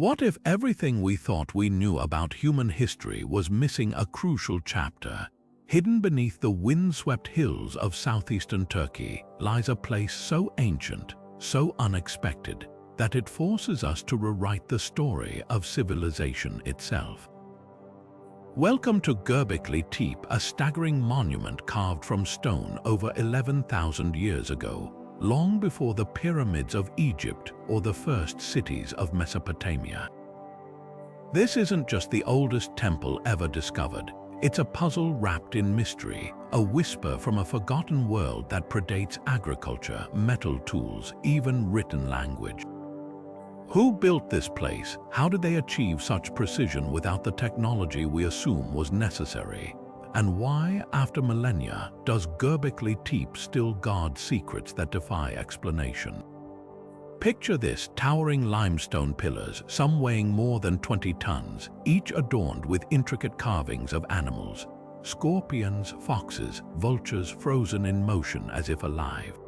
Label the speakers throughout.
Speaker 1: What if everything we thought we knew about human history was missing a crucial chapter? Hidden beneath the windswept hills of southeastern Turkey lies a place so ancient, so unexpected, that it forces us to rewrite the story of civilization itself. Welcome to Gbekli Tepe, a staggering monument carved from stone over 11,000 years ago, long before the pyramids of Egypt or the first cities of Mesopotamia. This isn't just the oldest temple ever discovered. It's a puzzle wrapped in mystery, a whisper from a forgotten world that predates agriculture, metal tools, even written language. Who built this place? How did they achieve such precision without the technology we assume was necessary? And why, after millennia, does Gbekli Tepe still guard secrets that defy explanation? Picture this: towering limestone pillars, some weighing more than 20 tons, each adorned with intricate carvings of animals, scorpions, foxes, vultures frozen in motion as if alive.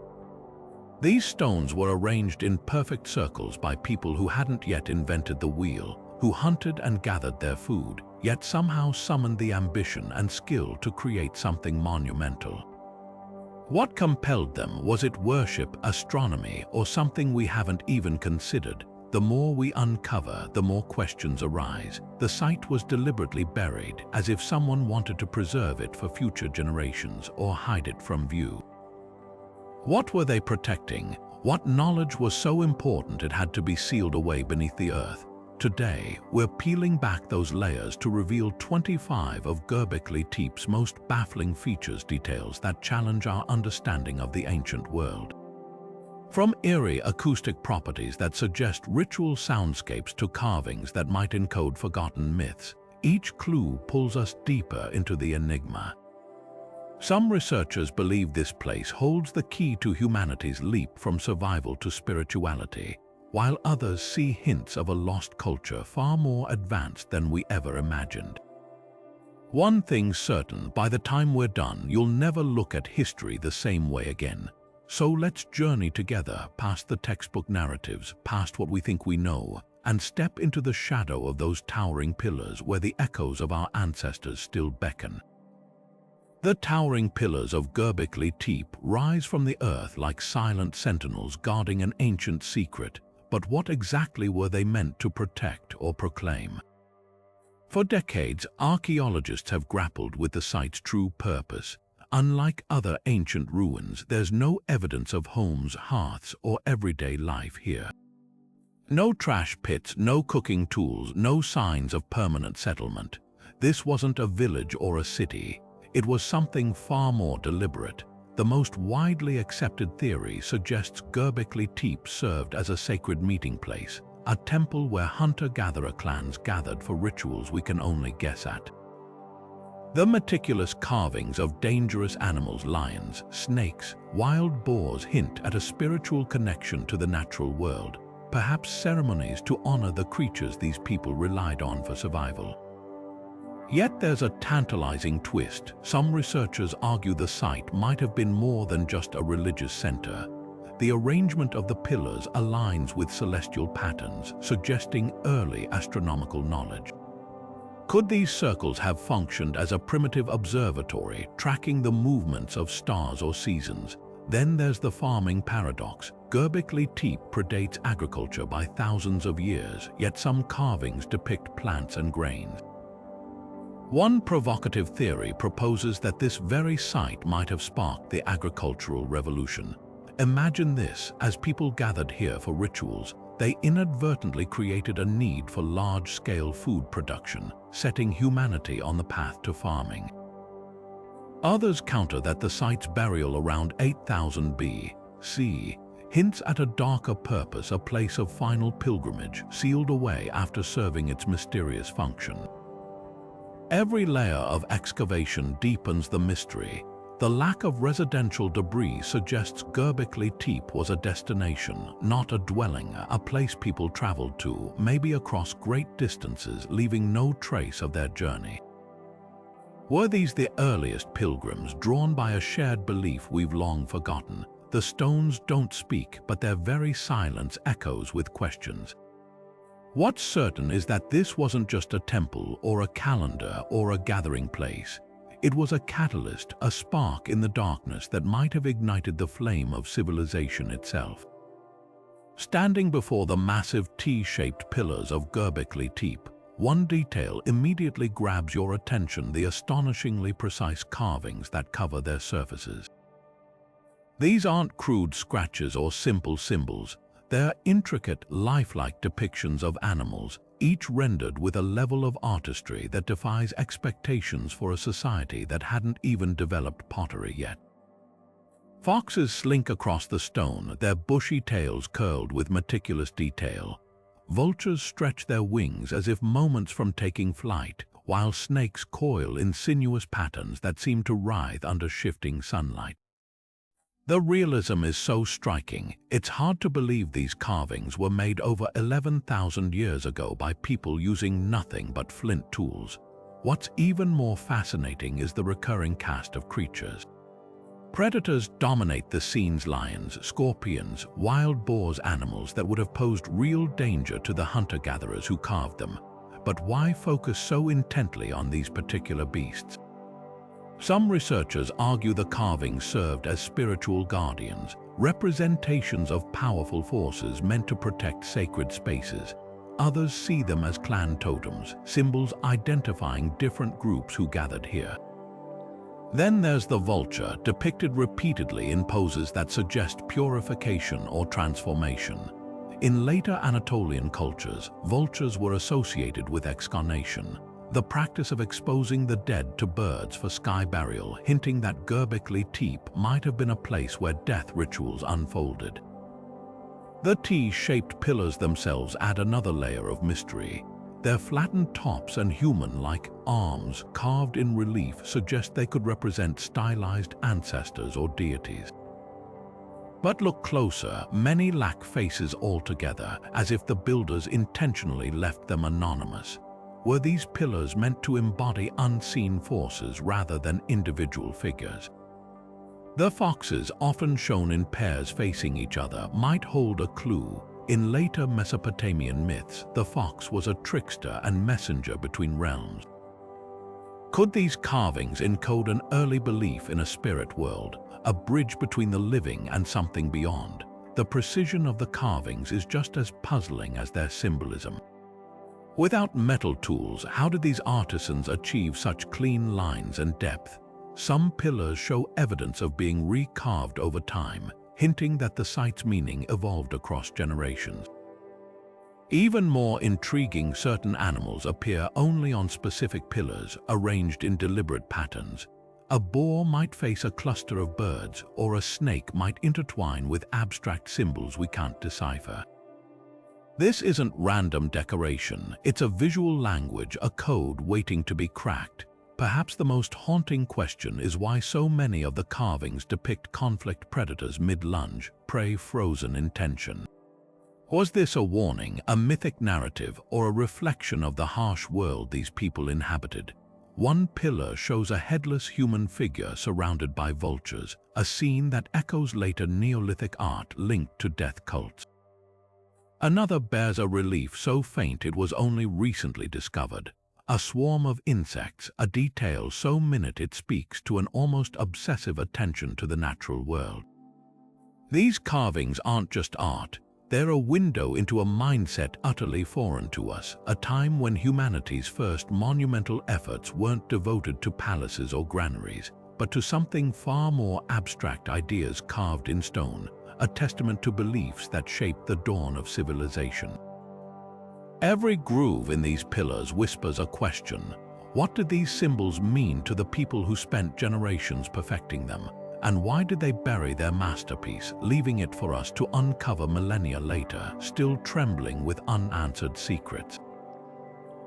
Speaker 1: These stones were arranged in perfect circles by people who hadn't yet invented the wheel, who hunted and gathered their food, yet somehow summoned the ambition and skill to create something monumental. What compelled them? Was it worship, astronomy, or something we haven't even considered? The more we uncover, the more questions arise. The site was deliberately buried, as if someone wanted to preserve it for future generations or hide it from view. What were they protecting? What knowledge was so important it had to be sealed away beneath the earth? Today, we're peeling back those layers to reveal 25 of Gbekli Tepe's most baffling features, details that challenge our understanding of the ancient world. From eerie acoustic properties that suggest ritual soundscapes to carvings that might encode forgotten myths, each clue pulls us deeper into the enigma. Some researchers believe this place holds the key to humanity's leap from survival to spirituality, while others see hints of a lost culture far more advanced than we ever imagined. One thing's certain: by the time we're done, you'll never look at history the same way again. So let's journey together past the textbook narratives, past what we think we know, and step into the shadow of those towering pillars where the echoes of our ancestors still beckon. The towering pillars of Gbekli Tepe rise from the earth like silent sentinels guarding an ancient secret. But what exactly were they meant to protect or proclaim? For decades, archaeologists have grappled with the site's true purpose. Unlike other ancient ruins, there's no evidence of homes, hearths, or everyday life here. No trash pits, no cooking tools, no signs of permanent settlement. This wasn't a village or a city. It was something far more deliberate. The most widely accepted theory suggests Gbekli Tepe served as a sacred meeting place, a temple where hunter-gatherer clans gathered for rituals we can only guess at. The meticulous carvings of dangerous animals, lions, snakes, wild boars, hint at a spiritual connection to the natural world, perhaps ceremonies to honor the creatures these people relied on for survival. Yet there's a tantalizing twist. Some researchers argue the site might have been more than just a religious center. The arrangement of the pillars aligns with celestial patterns, suggesting early astronomical knowledge. Could these circles have functioned as a primitive observatory, tracking the movements of stars or seasons? Then there's the farming paradox. Gbekli Tepe predates agriculture by thousands of years, yet some carvings depict plants and grains. One provocative theory proposes that this very site might have sparked the agricultural revolution. Imagine this: as people gathered here for rituals, they inadvertently created a need for large-scale food production, setting humanity on the path to farming. Others counter that the site's burial around 8000 BC hints at a darker purpose, a place of final pilgrimage, sealed away after serving its mysterious function. Every layer of excavation deepens the mystery. The lack of residential debris suggests Gbekli Tepe was a destination, not a dwelling, a place people traveled to, maybe across great distances, leaving no trace of their journey. Were these the earliest pilgrims, drawn by a shared belief we've long forgotten? The stones don't speak, but their very silence echoes with questions. What's certain is that this wasn't just a temple or a calendar or a gathering place. It was a catalyst, a spark in the darkness that might have ignited the flame of civilization itself. Standing before the massive T-shaped pillars of Gbekli Tepe, one detail immediately grabs your attention: the astonishingly precise carvings that cover their surfaces. These aren't crude scratches or simple symbols. They're intricate, lifelike depictions of animals, each rendered with a level of artistry that defies expectations for a society that hadn't even developed pottery yet. Foxes slink across the stone, their bushy tails curled with meticulous detail. Vultures stretch their wings as if moments from taking flight, while snakes coil in sinuous patterns that seem to writhe under shifting sunlight. The realism is so striking, it's hard to believe these carvings were made over 11,000 years ago by people using nothing but flint tools. What's even more fascinating is the recurring cast of creatures. Predators dominate the scenes: lions, scorpions, wild boars, animals that would have posed real danger to the hunter-gatherers who carved them. But why focus so intently on these particular beasts? Some researchers argue the carvings served as spiritual guardians, representations of powerful forces meant to protect sacred spaces. Others see them as clan totems, symbols identifying different groups who gathered here. Then there's the vulture, depicted repeatedly in poses that suggest purification or transformation. In later Anatolian cultures, vultures were associated with excarnation, the practice of exposing the dead to birds for sky burial, hinting that Gbekli Tepe might have been a place where death rituals unfolded. The T-shaped pillars themselves add another layer of mystery. Their flattened tops and human-like arms carved in relief suggest they could represent stylized ancestors or deities. But look closer, many lack faces altogether, as if the builders intentionally left them anonymous. Were these pillars meant to embody unseen forces rather than individual figures? The foxes, often shown in pairs facing each other, might hold a clue. In later Mesopotamian myths, the fox was a trickster and messenger between realms. Could these carvings encode an early belief in a spirit world, a bridge between the living and something beyond? The precision of the carvings is just as puzzling as their symbolism. Without metal tools, how did these artisans achieve such clean lines and depth? Some pillars show evidence of being recarved over time, hinting that the site's meaning evolved across generations. Even more intriguing, certain animals appear only on specific pillars, arranged in deliberate patterns. A boar might face a cluster of birds, or a snake might intertwine with abstract symbols we can't decipher. This isn't random decoration, it's a visual language, a code waiting to be cracked. Perhaps the most haunting question is why so many of the carvings depict conflict predators mid-lunge, prey frozen in tension. Was this a warning, a mythic narrative, or a reflection of the harsh world these people inhabited? One pillar shows a headless human figure surrounded by vultures, a scene that echoes later Neolithic art linked to death cults. Another bears a relief so faint it was only recently discovered. A swarm of insects, a detail so minute it speaks to an almost obsessive attention to the natural world. These carvings aren't just art, they're a window into a mindset utterly foreign to us, a time when humanity's first monumental efforts weren't devoted to palaces or granaries, but to something far more abstract: ideas carved in stone, a testament to beliefs that shaped the dawn of civilization. Every groove in these pillars whispers a question. What did these symbols mean to the people who spent generations perfecting them? And why did they bury their masterpiece, leaving it for us to uncover millennia later, still trembling with unanswered secrets?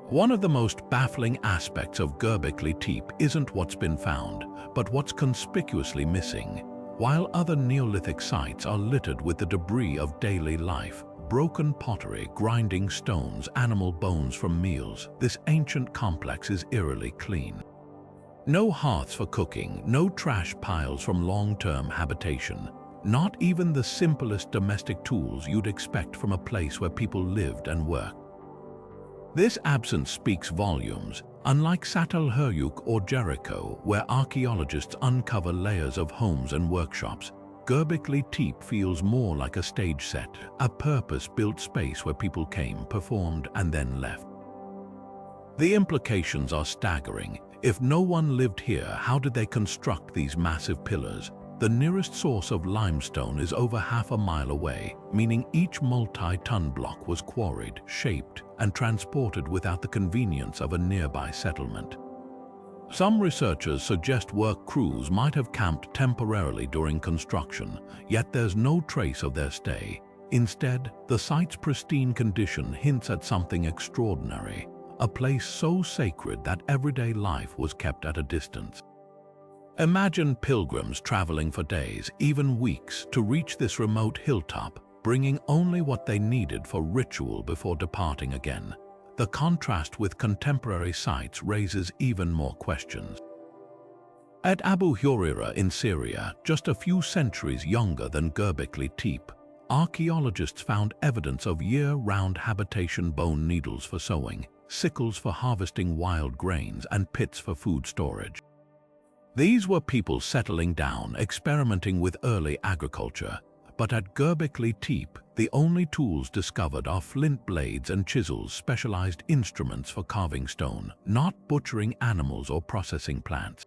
Speaker 1: One of the most baffling aspects of Gbekli Tepe isn't what's been found, but what's conspicuously missing. While other Neolithic sites are littered with the debris of daily life, broken pottery, grinding stones, animal bones from meals, this ancient complex is eerily clean. No hearths for cooking, no trash piles from long-term habitation, not even the simplest domestic tools you'd expect from a place where people lived and worked. This absence speaks volumes. Unlike Çatalhöyük or Jericho, where archaeologists uncover layers of homes and workshops, Göbekli Tepe feels more like a stage set, a purpose-built space where people came, performed, and then left. The implications are staggering. If no one lived here, how did they construct these massive pillars? The nearest source of limestone is over half a mile away, meaning each multi-ton block was quarried, shaped, and transported without the convenience of a nearby settlement. Some researchers suggest work crews might have camped temporarily during construction, yet there's no trace of their stay. Instead, the site's pristine condition hints at something extraordinary, a place so sacred that everyday life was kept at a distance. Imagine pilgrims traveling for days, even weeks, to reach this remote hilltop, bringing only what they needed for ritual before departing again. The contrast with contemporary sites raises even more questions. At Abu Huraira in Syria, just a few centuries younger than Göbekli Tepe, archaeologists found evidence of year-round habitation: bone needles for sewing, sickles for harvesting wild grains, and pits for food storage. These were people settling down, experimenting with early agriculture. But at Göbekli Tepe, the only tools discovered are flint blades and chisels, specialized instruments for carving stone, not butchering animals or processing plants.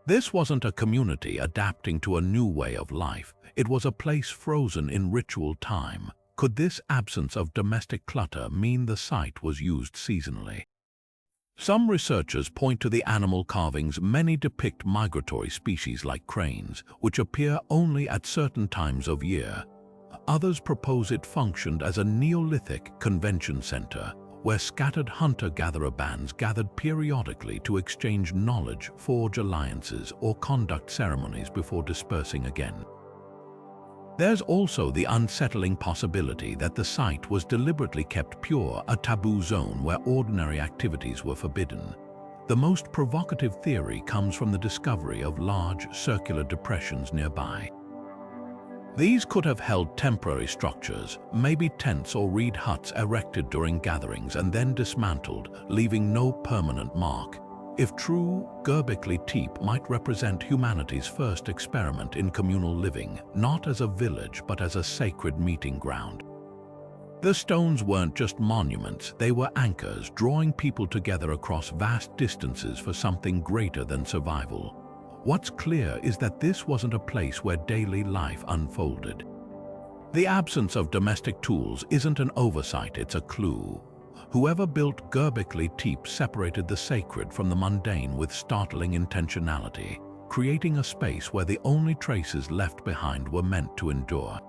Speaker 1: This wasn't a community adapting to a new way of life. It was a place frozen in ritual time. Could this absence of domestic clutter mean the site was used seasonally? Some researchers point to the animal carvings. Many depict migratory species like cranes, which appear only at certain times of year. Others propose it functioned as a Neolithic convention center, where scattered hunter-gatherer bands gathered periodically to exchange knowledge, forge alliances, or conduct ceremonies before dispersing again. There's also the unsettling possibility that the site was deliberately kept pure, a taboo zone where ordinary activities were forbidden. The most provocative theory comes from the discovery of large, circular depressions nearby. These could have held temporary structures, maybe tents or reed huts erected during gatherings and then dismantled, leaving no permanent mark. If true, Göbekli Tepe might represent humanity's first experiment in communal living, not as a village but as a sacred meeting ground. The stones weren't just monuments, they were anchors, drawing people together across vast distances for something greater than survival. What's clear is that this wasn't a place where daily life unfolded. The absence of domestic tools isn't an oversight, it's a clue. Whoever built Göbekli Tepe separated the sacred from the mundane with startling intentionality, creating a space where the only traces left behind were meant to endure.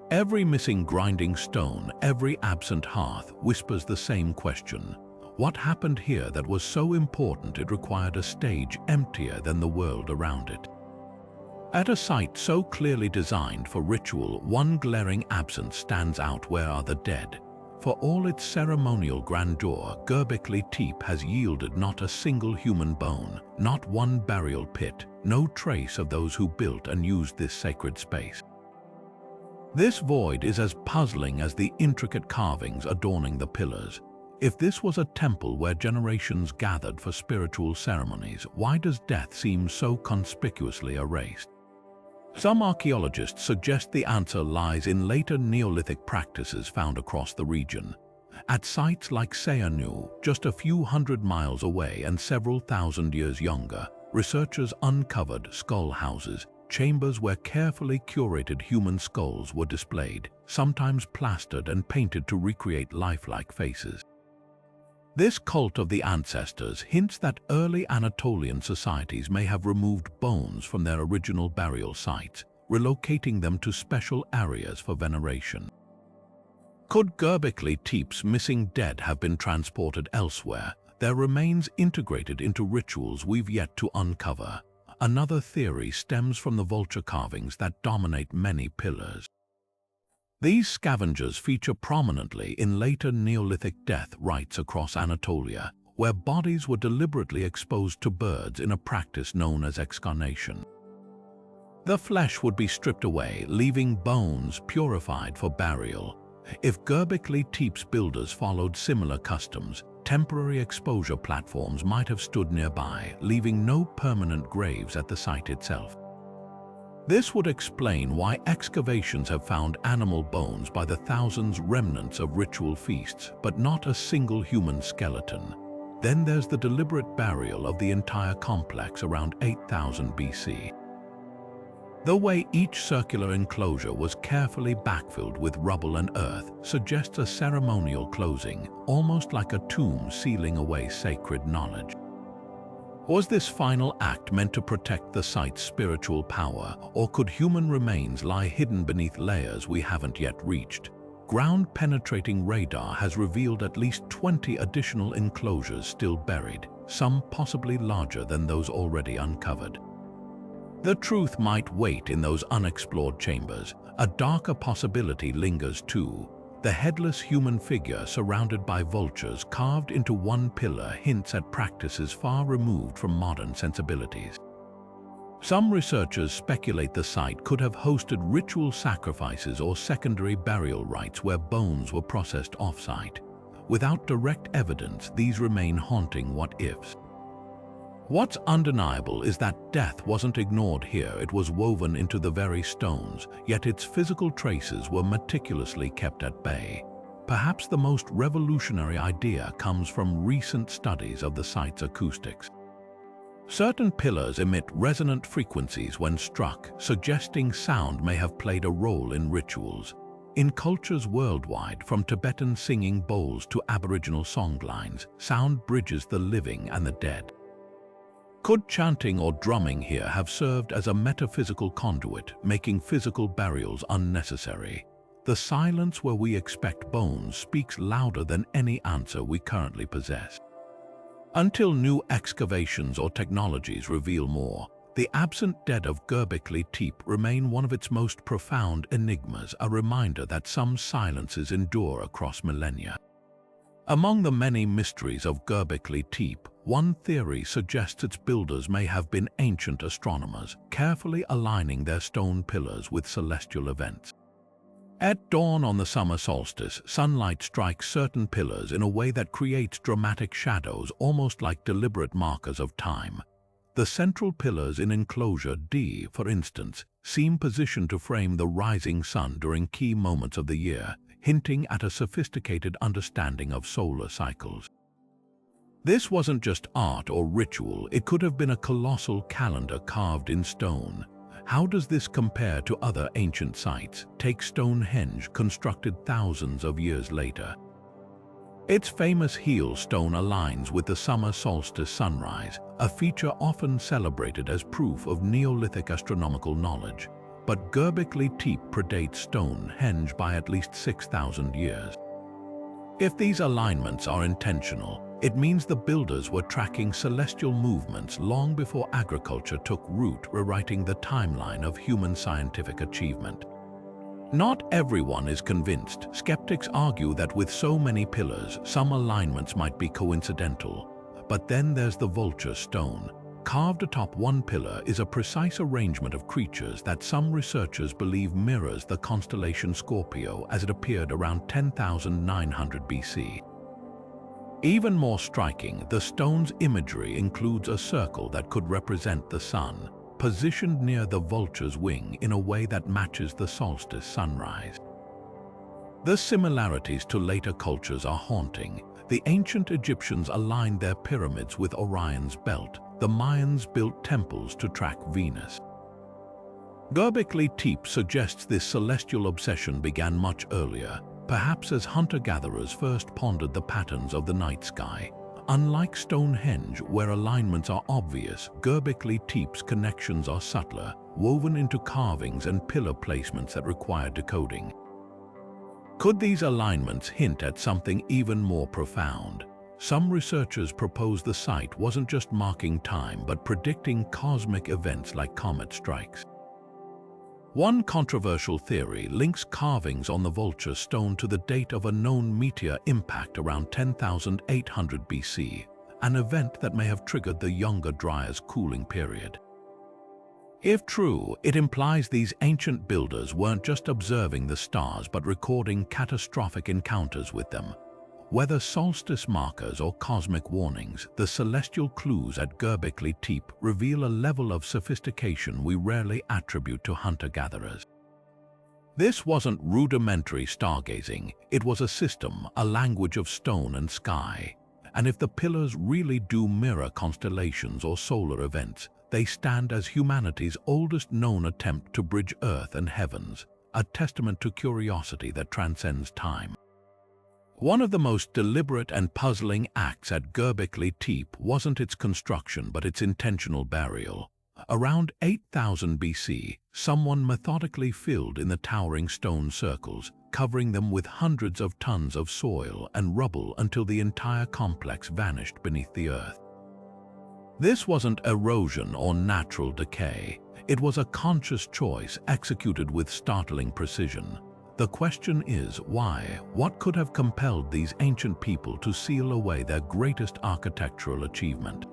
Speaker 1: Every missing grinding stone, every absent hearth whispers the same question. What happened here that was so important it required a stage emptier than the world around it? At a site so clearly designed for ritual, one glaring absence stands out: where are the dead? For all its ceremonial grandeur, Göbekli Tepe has yielded not a single human bone, not one burial pit, no trace of those who built and used this sacred space. This void is as puzzling as the intricate carvings adorning the pillars. If this was a temple where generations gathered for spiritual ceremonies, why does death seem so conspicuously erased? Some archaeologists suggest the answer lies in later Neolithic practices found across the region. At sites like Seanu, just a few hundred miles away and several thousand years younger, researchers uncovered skull houses, chambers where carefully curated human skulls were displayed, sometimes plastered and painted to recreate lifelike faces. This cult of the ancestors hints that early Anatolian societies may have removed bones from their original burial sites, relocating them to special areas for veneration. Could Göbekli Tepe's missing dead have been transported elsewhere, their remains integrated into rituals we've yet to uncover? Another theory stems from the vulture carvings that dominate many pillars. These scavengers feature prominently in later Neolithic death rites across Anatolia, where bodies were deliberately exposed to birds in a practice known as excarnation. The flesh would be stripped away, leaving bones purified for burial. If Göbekli Tepe's builders followed similar customs, temporary exposure platforms might have stood nearby, leaving no permanent graves at the site itself. This would explain why excavations have found animal bones by the thousands, remnants of ritual feasts, but not a single human skeleton. Then there's the deliberate burial of the entire complex around 8000 BC. The way each circular enclosure was carefully backfilled with rubble and earth suggests a ceremonial closing, almost like a tomb sealing away sacred knowledge. Was this final act meant to protect the site's spiritual power, or could human remains lie hidden beneath layers we haven't yet reached? Ground-penetrating radar has revealed at least 20 additional enclosures still buried, some possibly larger than those already uncovered. The truth might wait in those unexplored chambers. A darker possibility lingers too. The headless human figure surrounded by vultures carved into one pillar hints at practices far removed from modern sensibilities. Some researchers speculate the site could have hosted ritual sacrifices or secondary burial rites where bones were processed off-site. Without direct evidence, these remain haunting what-ifs. What's undeniable is that death wasn't ignored here. It was woven into the very stones, yet its physical traces were meticulously kept at bay. Perhaps the most revolutionary idea comes from recent studies of the site's acoustics. Certain pillars emit resonant frequencies when struck, suggesting sound may have played a role in rituals. In cultures worldwide, from Tibetan singing bowls to Aboriginal songlines, sound bridges the living and the dead. Could chanting or drumming here have served as a metaphysical conduit, making physical burials unnecessary? The silence where we expect bones speaks louder than any answer we currently possess. Until new excavations or technologies reveal more, the absent dead of Göbekli Tepe remain one of its most profound enigmas, a reminder that some silences endure across millennia. Among the many mysteries of Göbekli Tepe, one theory suggests its builders may have been ancient astronomers, carefully aligning their stone pillars with celestial events. At dawn on the summer solstice, sunlight strikes certain pillars in a way that creates dramatic shadows, almost like deliberate markers of time. The central pillars in enclosure D, for instance, seem positioned to frame the rising sun during key moments of the year, hinting at a sophisticated understanding of solar cycles. This wasn't just art or ritual, it could have been a colossal calendar carved in stone. How does this compare to other ancient sites? Take Stonehenge, constructed thousands of years later. Its famous heel stone aligns with the summer solstice sunrise, a feature often celebrated as proof of Neolithic astronomical knowledge. But Göbekli Tepe predates Stonehenge by at least 6,000 years. If these alignments are intentional, it means the builders were tracking celestial movements long before agriculture took root, rewriting the timeline of human scientific achievement. Not everyone is convinced. Skeptics argue that with so many pillars, some alignments might be coincidental. But then there's the vulture stone. Carved atop one pillar is a precise arrangement of creatures that some researchers believe mirrors the constellation Scorpio as it appeared around 10,900 BC. Even more striking, the stone's imagery includes a circle that could represent the sun, positioned near the vulture's wing in a way that matches the solstice sunrise. The similarities to later cultures are haunting. The ancient Egyptians aligned their pyramids with Orion's belt. The Mayans built temples to track Venus. Göbekli Tepe suggests this celestial obsession began much earlier, perhaps as hunter-gatherers first pondered the patterns of the night sky. Unlike Stonehenge, where alignments are obvious, Göbekli Tepe's connections are subtler, woven into carvings and pillar placements that require decoding. Could these alignments hint at something even more profound? Some researchers propose the site wasn't just marking time, but predicting cosmic events like comet strikes. One controversial theory links carvings on the vulture stone to the date of a known meteor impact around 10,800 BC, an event that may have triggered the Younger Dryas cooling period. If true, it implies these ancient builders weren't just observing the stars but recording catastrophic encounters with them. Whether solstice markers or cosmic warnings, the celestial clues at Gbekli Tepe reveal a level of sophistication we rarely attribute to hunter-gatherers. This wasn't rudimentary stargazing, it was a system, a language of stone and sky. And if the pillars really do mirror constellations or solar events, they stand as humanity's oldest known attempt to bridge Earth and heavens, a testament to curiosity that transcends time. One of the most deliberate and puzzling acts at Gbekli Tepe wasn't its construction but its intentional burial. Around 8000 BC, someone methodically filled in the towering stone circles, covering them with hundreds of tons of soil and rubble until the entire complex vanished beneath the earth. This wasn't erosion or natural decay. It was a conscious choice executed with startling precision. The question is why? What could have compelled these ancient people to seal away their greatest architectural achievement?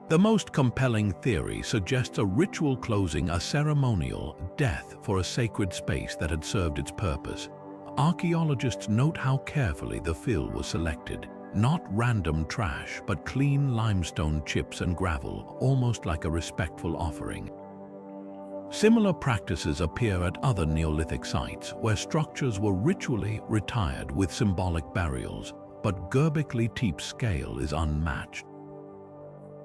Speaker 1: The most compelling theory suggests a ritual closing, a ceremonial death for a sacred space that had served its purpose. Archaeologists note how carefully the fill was selected. Not random trash, but clean limestone chips and gravel, almost like a respectful offering. Similar practices appear at other Neolithic sites, where structures were ritually retired with symbolic burials, but Gbekli Tepe's scale is unmatched.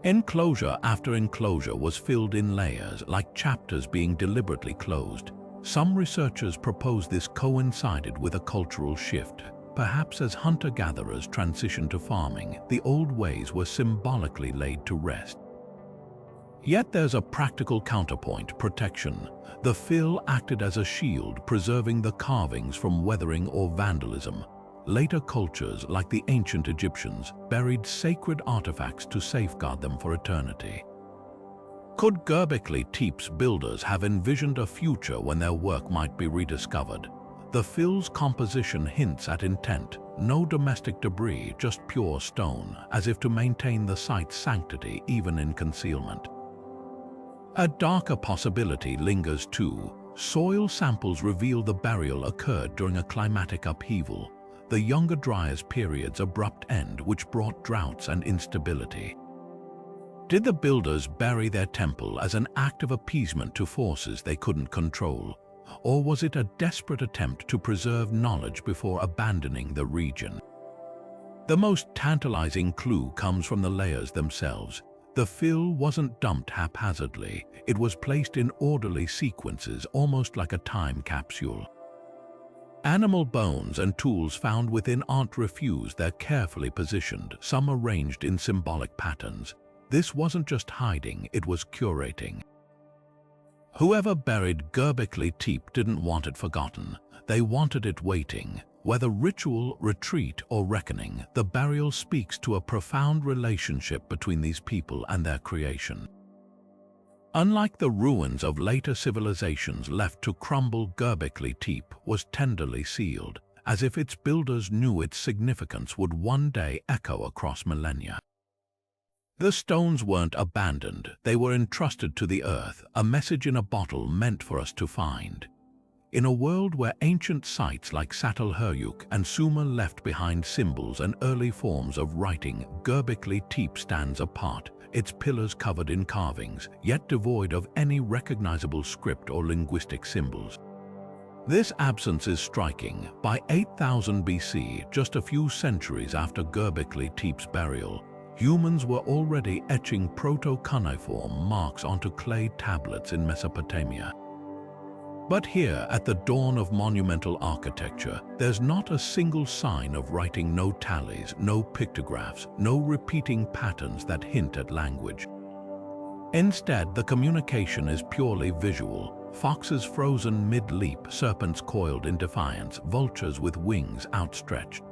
Speaker 1: Enclosure after enclosure was filled in layers, like chapters being deliberately closed. Some researchers propose this coincided with a cultural shift. Perhaps as hunter-gatherers transitioned to farming, the old ways were symbolically laid to rest. Yet there's a practical counterpoint: protection. The fill acted as a shield, preserving the carvings from weathering or vandalism. Later cultures, like the ancient Egyptians, buried sacred artifacts to safeguard them for eternity. Could Gbekli Tepe's builders have envisioned a future when their work might be rediscovered? The fill's composition hints at intent. No domestic debris, just pure stone, as if to maintain the site's sanctity even in concealment. A darker possibility lingers too. Soil samples reveal the burial occurred during a climatic upheaval, the Younger Dryas period's abrupt end, which brought droughts and instability. Did the builders bury their temple as an act of appeasement to forces they couldn't control? Or was it a desperate attempt to preserve knowledge before abandoning the region? The most tantalizing clue comes from the layers themselves. The fill wasn't dumped haphazardly. It was placed in orderly sequences, almost like a time capsule. Animal bones and tools found within aren't refused, they're carefully positioned, some arranged in symbolic patterns. This wasn't just hiding, it was curating. Whoever buried Gbekli Tepe didn't want it forgotten. They wanted it waiting. Whether ritual, retreat, or reckoning, the burial speaks to a profound relationship between these people and their creation. Unlike the ruins of later civilizations left to crumble, Gbekli Tepe was tenderly sealed, as if its builders knew its significance would one day echo across millennia. The stones weren't abandoned, they were entrusted to the earth, a message in a bottle meant for us to find. In a world where ancient sites like Çatalhöyük and Sumer left behind symbols and early forms of writing, Gbekli Tepe stands apart, its pillars covered in carvings, yet devoid of any recognizable script or linguistic symbols. This absence is striking. By 8000 BC, just a few centuries after Gbekli Tepe's burial, humans were already etching proto-cuneiform marks onto clay tablets in Mesopotamia. But here, at the dawn of monumental architecture, there's not a single sign of writing, no tallies, no pictographs, no repeating patterns that hint at language. Instead, the communication is purely visual. Foxes frozen mid-leap, serpents coiled in defiance, vultures with wings outstretched.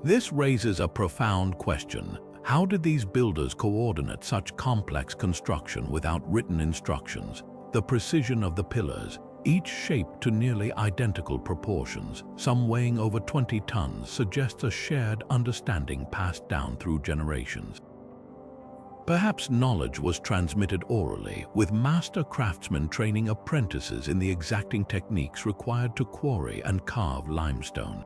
Speaker 1: This raises a profound question. How did these builders coordinate such complex construction without written instructions? The precision of the pillars, each shaped to nearly identical proportions, some weighing over 20 tons, suggests a shared understanding passed down through generations. Perhaps knowledge was transmitted orally, with master craftsmen training apprentices in the exacting techniques required to quarry and carve limestone.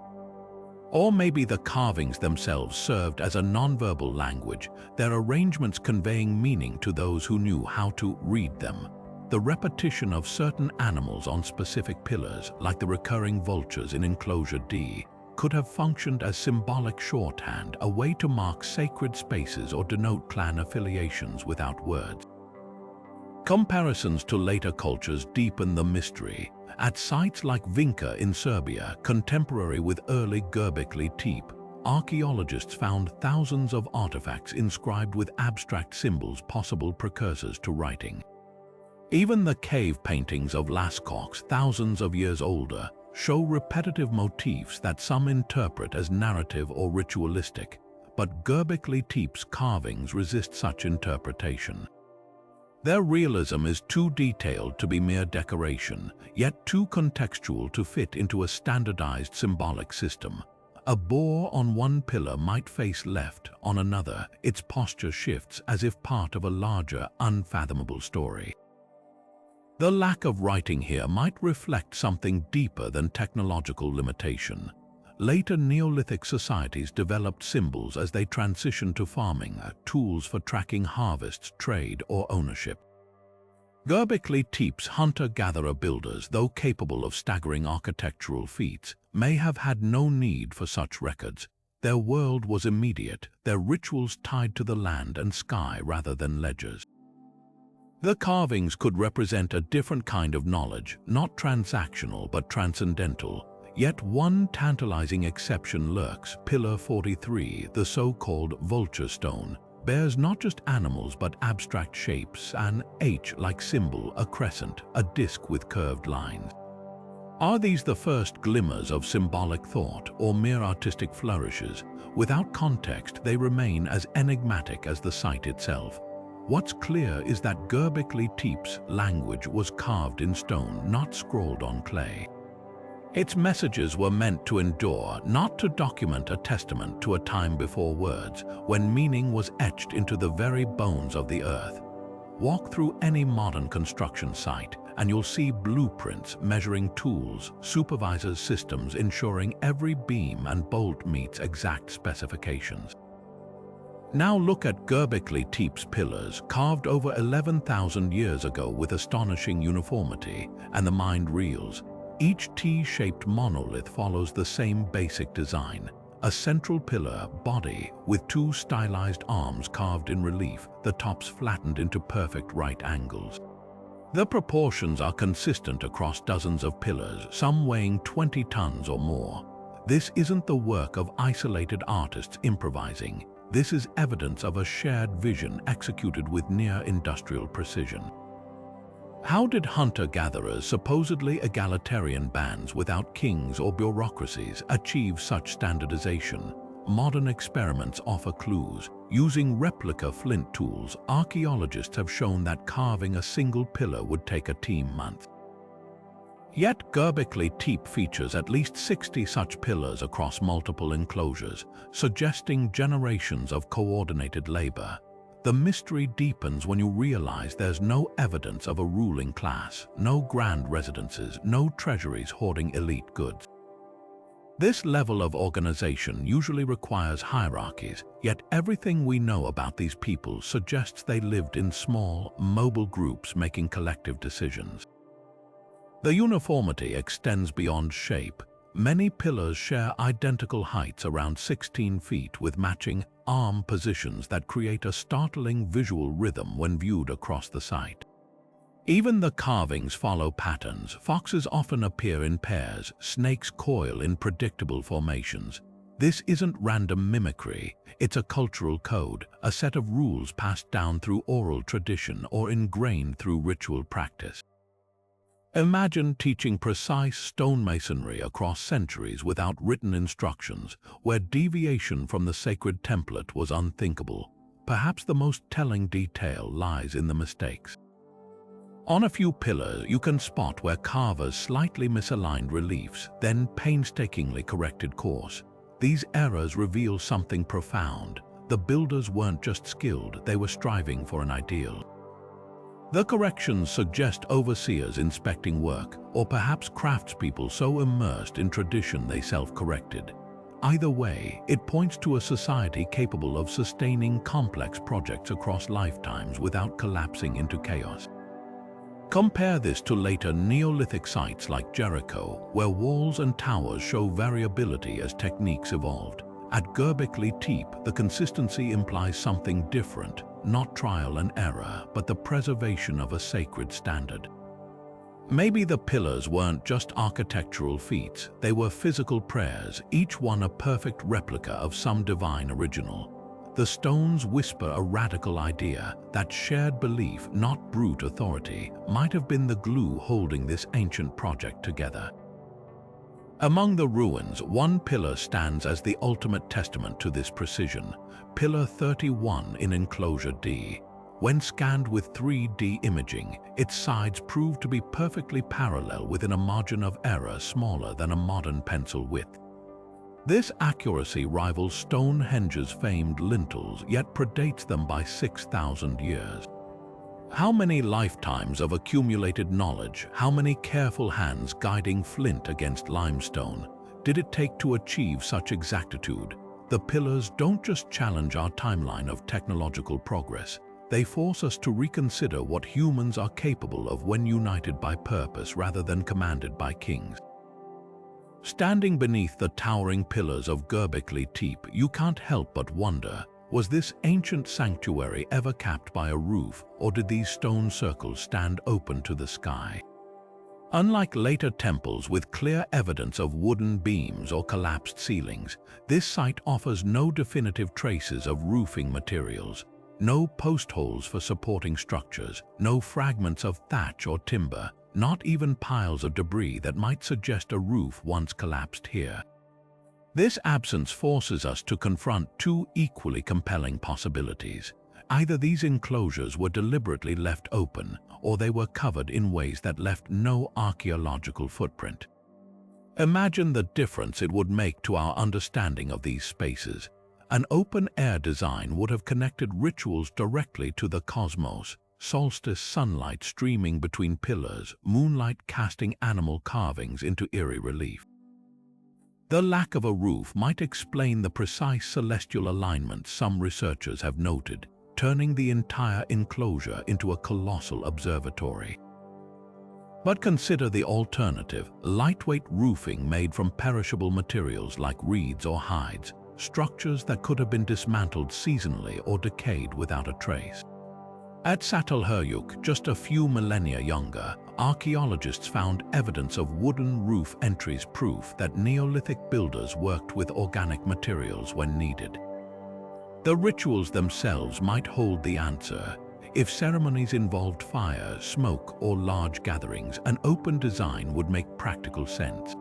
Speaker 1: Or maybe the carvings themselves served as a nonverbal language, their arrangements conveying meaning to those who knew how to read them. The repetition of certain animals on specific pillars, like the recurring vultures in enclosure D, could have functioned as symbolic shorthand, a way to mark sacred spaces or denote clan affiliations without words. Comparisons to later cultures deepen the mystery. At sites like Vinca in Serbia, contemporary with early Gbekli Tepe, archaeologists found thousands of artifacts inscribed with abstract symbols, possible precursors to writing. Even the cave paintings of Lascaux, thousands of years older, show repetitive motifs that some interpret as narrative or ritualistic, but Gbekli Tepe's carvings resist such interpretation. Their realism is too detailed to be mere decoration, yet too contextual to fit into a standardized symbolic system. A boar on one pillar might face left, on another, its posture shifts as if part of a larger, unfathomable story. The lack of writing here might reflect something deeper than technological limitation. Later Neolithic societies developed symbols as they transitioned to farming, tools for tracking harvests, trade, or ownership. Gbekli Tepe's hunter-gatherer builders, though capable of staggering architectural feats, may have had no need for such records. Their world was immediate, their rituals tied to the land and sky rather than ledgers. The carvings could represent a different kind of knowledge, not transactional but transcendental. Yet one tantalizing exception lurks. Pillar 43, the so-called vulture stone, bears not just animals but abstract shapes, an H-like symbol, a crescent, a disc with curved lines. Are these the first glimmers of symbolic thought or mere artistic flourishes? Without context, they remain as enigmatic as the site itself. What's clear is that Gbekli Tepe's language was carved in stone, not scrawled on clay. Its messages were meant to endure, not to document a testament to a time before words, when meaning was etched into the very bones of the earth. Walk through any modern construction site, and you'll see blueprints, measuring tools, supervisors' systems ensuring every beam and bolt meets exact specifications. Now look at Gbekli Tepe's pillars, carved over 11,000 years ago with astonishing uniformity, and the mind reels. Each T-shaped monolith follows the same basic design, a central pillar body with two stylized arms carved in relief, the tops flattened into perfect right angles. The proportions are consistent across dozens of pillars, some weighing 20 tons or more. This isn't the work of isolated artists improvising. This is evidence of a shared vision executed with near-industrial precision. How did hunter-gatherers, supposedly egalitarian bands without kings or bureaucracies, achieve such standardization? Modern experiments offer clues. Using replica flint tools, archaeologists have shown that carving a single pillar would take a team month. Yet Gbekli Tepe features at least 60 such pillars across multiple enclosures, suggesting generations of coordinated labor. The mystery deepens when you realize there's no evidence of a ruling class, no grand residences, no treasuries hoarding elite goods. This level of organization usually requires hierarchies, yet everything we know about these people suggests they lived in small, mobile groups making collective decisions. The uniformity extends beyond shape. Many pillars share identical heights around 16 feet with matching arm positions that create a startling visual rhythm when viewed across the site. Even the carvings follow patterns. Foxes often appear in pairs, snakes coil in predictable formations. This isn't random mimicry, it's a cultural code, a set of rules passed down through oral tradition or ingrained through ritual practice. Imagine teaching precise stonemasonry across centuries without written instructions, where deviation from the sacred template was unthinkable. Perhaps the most telling detail lies in the mistakes. On a few pillars, you can spot where carvers slightly misaligned reliefs, then painstakingly corrected course. These errors reveal something profound. the builders weren't just skilled, they were striving for an ideal. The corrections suggest overseers inspecting work, or perhaps craftspeople so immersed in tradition they self-corrected. Either way, it points to a society capable of sustaining complex projects across lifetimes without collapsing into chaos. Compare this to later Neolithic sites like Jericho, where walls and towers show variability as techniques evolved. At Gbekli Tepe, the consistency implies something different, not trial and error, but the preservation of a sacred standard. Maybe the pillars weren't just architectural feats, they were physical prayers, each one a perfect replica of some divine original. The stones whisper a radical idea that shared belief, not brute authority, might have been the glue holding this ancient project together. Among the ruins, one pillar stands as the ultimate testament to this precision, Pillar 31 in Enclosure D. When scanned with 3D imaging, its sides prove to be perfectly parallel within a margin of error smaller than a modern pencil width. This accuracy rivals Stonehenge's famed lintels, yet predates them by 6,000 years. How many lifetimes of accumulated knowledge, how many careful hands guiding flint against limestone, did it take to achieve such exactitude? The pillars don't just challenge our timeline of technological progress, they force us to reconsider what humans are capable of when united by purpose rather than commanded by kings. Standing beneath the towering pillars of Gbekli Tepe, you can't help but wonder, was this ancient sanctuary ever capped by a roof, or did these stone circles stand open to the sky? Unlike later temples with clear evidence of wooden beams or collapsed ceilings, this site offers no definitive traces of roofing materials, no post holes for supporting structures, no fragments of thatch or timber, not even piles of debris that might suggest a roof once collapsed here. This absence forces us to confront two equally compelling possibilities. Either these enclosures were deliberately left open, or they were covered in ways that left no archaeological footprint. Imagine the difference it would make to our understanding of these spaces. An open-air design would have connected rituals directly to the cosmos, solstice sunlight streaming between pillars, moonlight casting animal carvings into eerie relief. The lack of a roof might explain the precise celestial alignment some researchers have noted, turning the entire enclosure into a colossal observatory. But consider the alternative, lightweight roofing made from perishable materials like reeds or hides, structures that could have been dismantled seasonally or decayed without a trace. At Çatalhöyük, just a few millennia younger, archaeologists found evidence of wooden roof entries, proof that Neolithic builders worked with organic materials when needed. The rituals themselves might hold the answer. If ceremonies involved fire, smoke, or large gatherings, an open design would make practical sense.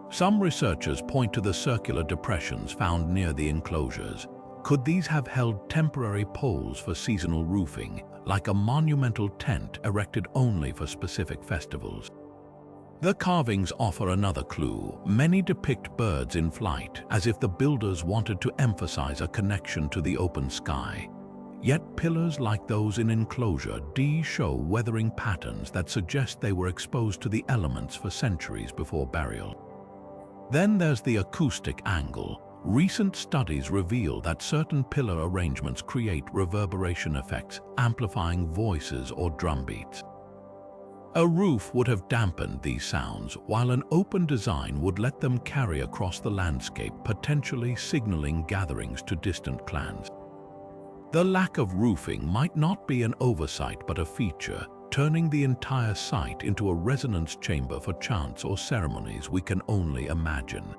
Speaker 1: Some researchers point to the circular depressions found near the enclosures. Could these have held temporary poles for seasonal roofing, like a monumental tent erected only for specific festivals? The carvings offer another clue. Many depict birds in flight, as if the builders wanted to emphasize a connection to the open sky. Yet pillars like those in Enclosure D show weathering patterns that suggest they were exposed to the elements for centuries before burial. Then there's the acoustic angle. Recent studies reveal that certain pillar arrangements create reverberation effects, amplifying voices or drum beats. A roof would have dampened these sounds, while an open design would let them carry across the landscape, potentially signaling gatherings to distant clans. The lack of roofing might not be an oversight but a feature, turning the entire site into a resonance chamber for chants or ceremonies we can only imagine.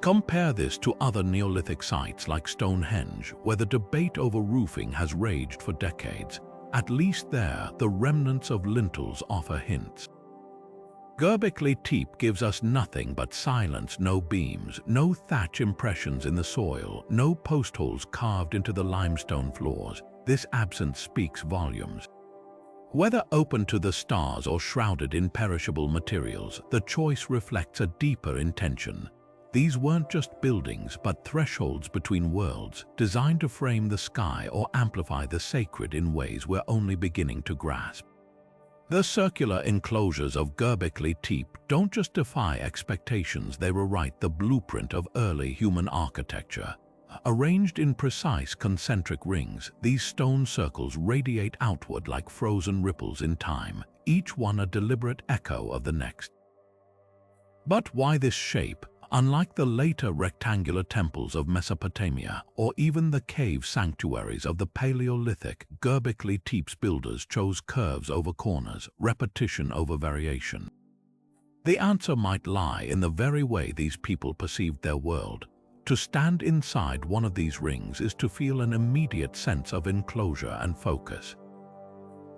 Speaker 1: Compare this to other Neolithic sites like Stonehenge, where the debate over roofing has raged for decades. At least there, the remnants of lintels offer hints. Gbekli Tepe gives us nothing but silence, no beams, no thatch impressions in the soil, no post holes carved into the limestone floors. This absence speaks volumes. Whether open to the stars or shrouded in perishable materials, the choice reflects a deeper intention. These weren't just buildings, but thresholds between worlds, designed to frame the sky or amplify the sacred in ways we're only beginning to grasp. The circular enclosures of Gbekli Tepe don't just defy expectations, they rewrite the blueprint of early human architecture. Arranged in precise concentric rings, these stone circles radiate outward like frozen ripples in time, each one a deliberate echo of the next. But why this shape? Unlike the later rectangular temples of Mesopotamia or even the cave sanctuaries of the Paleolithic, Gbekli Tepe's builders chose curves over corners, repetition over variation. The answer might lie in the very way these people perceived their world. To stand inside one of these rings is to feel an immediate sense of enclosure and focus.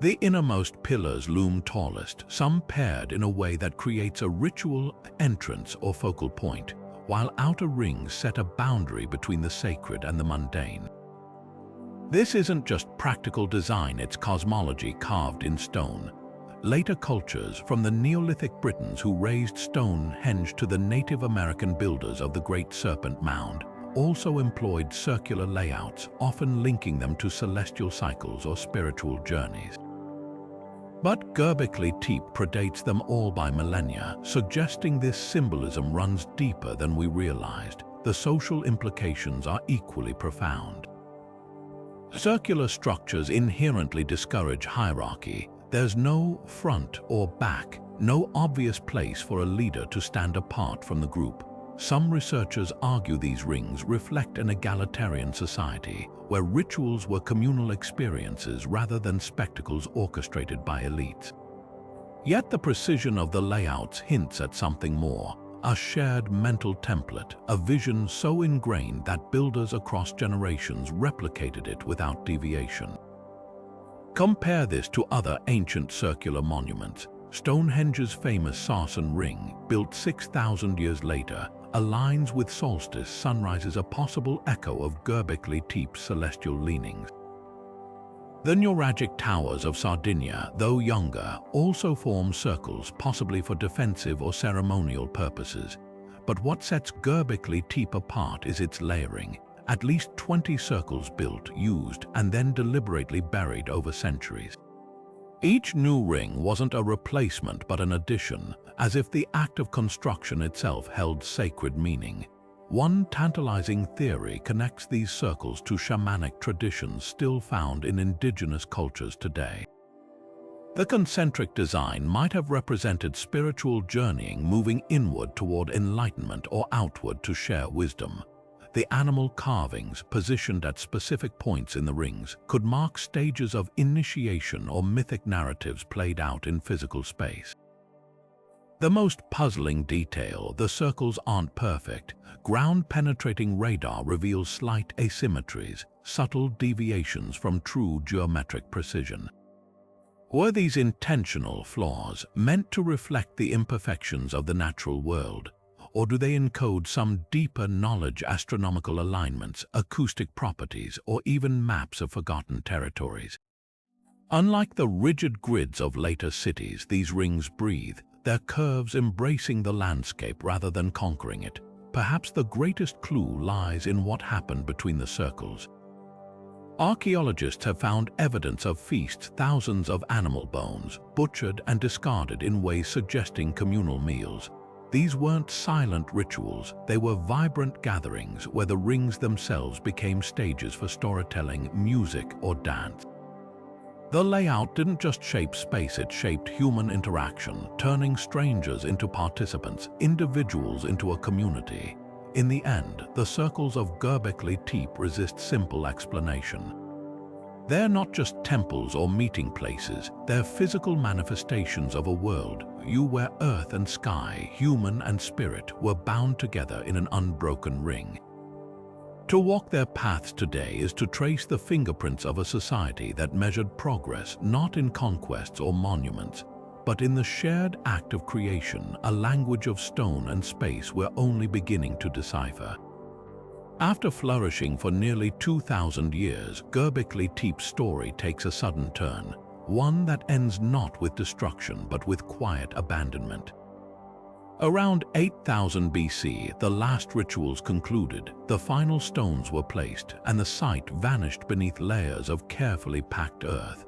Speaker 1: The innermost pillars loom tallest, some paired in a way that creates a ritual entrance or focal point, while outer rings set a boundary between the sacred and the mundane. This isn't just practical design, it's cosmology carved in stone. Later cultures, from the Neolithic Britons who raised Stonehenge to the Native American builders of the Great Serpent Mound, also employed circular layouts, often linking them to celestial cycles or spiritual journeys. But Gbekli Tepe predates them all by millennia, suggesting this symbolism runs deeper than we realized. The social implications are equally profound. Circular structures inherently discourage hierarchy. There's no front or back, no obvious place for a leader to stand apart from the group. Some researchers argue these rings reflect an egalitarian society, where rituals were communal experiences rather than spectacles orchestrated by elites. Yet the precision of the layouts hints at something more, a shared mental template, a vision so ingrained that builders across generations replicated it without deviation. Compare this to other ancient circular monuments. Stonehenge's famous Sarsen ring, built 6,000 years later, aligns with solstice sunrises, a possible echo of Gbekli Tepe's celestial leanings. The Nuragic towers of Sardinia, though younger, also form circles, possibly for defensive or ceremonial purposes. But what sets Gbekli Tepe apart is its layering. At least 20 circles built, used, and then deliberately buried over centuries. Each new ring wasn't a replacement but an addition, as if the act of construction itself held sacred meaning. One tantalizing theory connects these circles to shamanic traditions still found in indigenous cultures today. The concentric design might have represented spiritual journeying, moving inward toward enlightenment or outward to share wisdom. The animal carvings, positioned at specific points in the rings, could mark stages of initiation or mythic narratives played out in physical space. The most puzzling detail: the circles aren't perfect. Ground-penetrating radar reveals slight asymmetries, subtle deviations from true geometric precision. Were these intentional flaws, meant to reflect the imperfections of the natural world? Or do they encode some deeper knowledge, astronomical alignments, acoustic properties, or even maps of forgotten territories? Unlike the rigid grids of later cities, these rings breathe, their curves embracing the landscape rather than conquering it. Perhaps the greatest clue lies in what happened between the circles. Archaeologists have found evidence of feasts, thousands of animal bones, butchered and discarded in ways suggesting communal meals. These weren't silent rituals, they were vibrant gatherings where the rings themselves became stages for storytelling, music, or dance. The layout didn't just shape space, it shaped human interaction, turning strangers into participants, individuals into a community. In the end, the circles of Gbekli Tepe resist simple explanation. They're not just temples or meeting places, they're physical manifestations of a world where earth and sky, human and spirit, were bound together in an unbroken ring. To walk their paths today is to trace the fingerprints of a society that measured progress not in conquests or monuments, but in the shared act of creation, a language of stone and space we're only beginning to decipher. After flourishing for nearly 2,000 years, Gbekli Tepe's story takes a sudden turn, one that ends not with destruction but with quiet abandonment. Around 8000 BC, the last rituals concluded, the final stones were placed, and the site vanished beneath layers of carefully packed earth.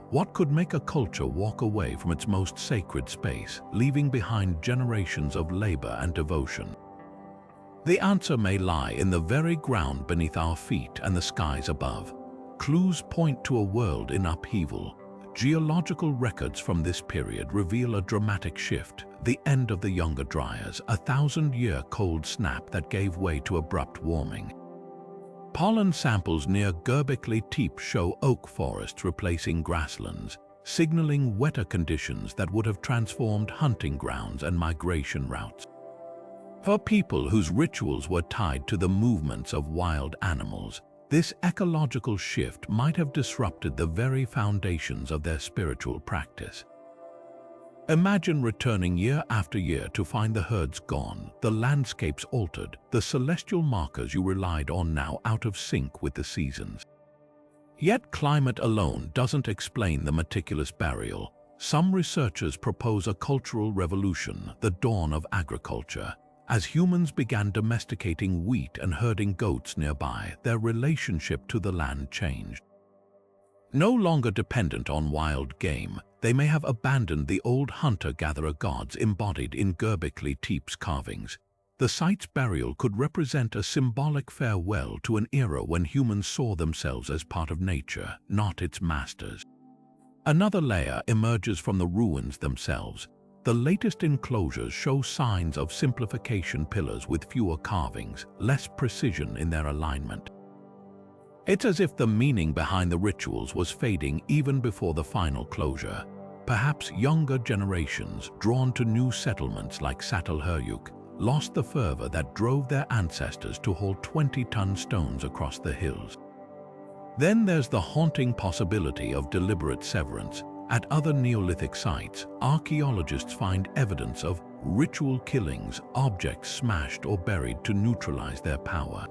Speaker 1: What could make a culture walk away from its most sacred space, leaving behind generations of labor and devotion? The answer may lie in the very ground beneath our feet and the skies above. Clues point to a world in upheaval. Geological records from this period reveal a dramatic shift, the end of the Younger Dryas, a 1000-year cold snap that gave way to abrupt warming. Pollen samples near Gbekli Tepe show oak forests replacing grasslands, signaling wetter conditions that would have transformed hunting grounds and migration routes. For people whose rituals were tied to the movements of wild animals, this ecological shift might have disrupted the very foundations of their spiritual practice. Imagine returning year after year to find the herds gone, the landscapes altered, the celestial markers you relied on now out of sync with the seasons. Yet climate alone doesn't explain the meticulous burial. Some researchers propose a cultural revolution, the dawn of agriculture. As humans began domesticating wheat and herding goats nearby, their relationship to the land changed. No longer dependent on wild game, they may have abandoned the old hunter-gatherer gods embodied in Gbekli Tepe's carvings. The site's burial could represent a symbolic farewell to an era when humans saw themselves as part of nature, not its masters. Another layer emerges from the ruins themselves. The latest enclosures show signs of simplification: pillars with fewer carvings, less precision in their alignment. It's as if the meaning behind the rituals was fading even before the final closure. Perhaps younger generations, drawn to new settlements like Çatalhöyük, lost the fervor that drove their ancestors to haul 20-ton stones across the hills. Then there's the haunting possibility of deliberate severance. At other Neolithic sites, archaeologists find evidence of ritual killings, objects smashed or buried to neutralize their power.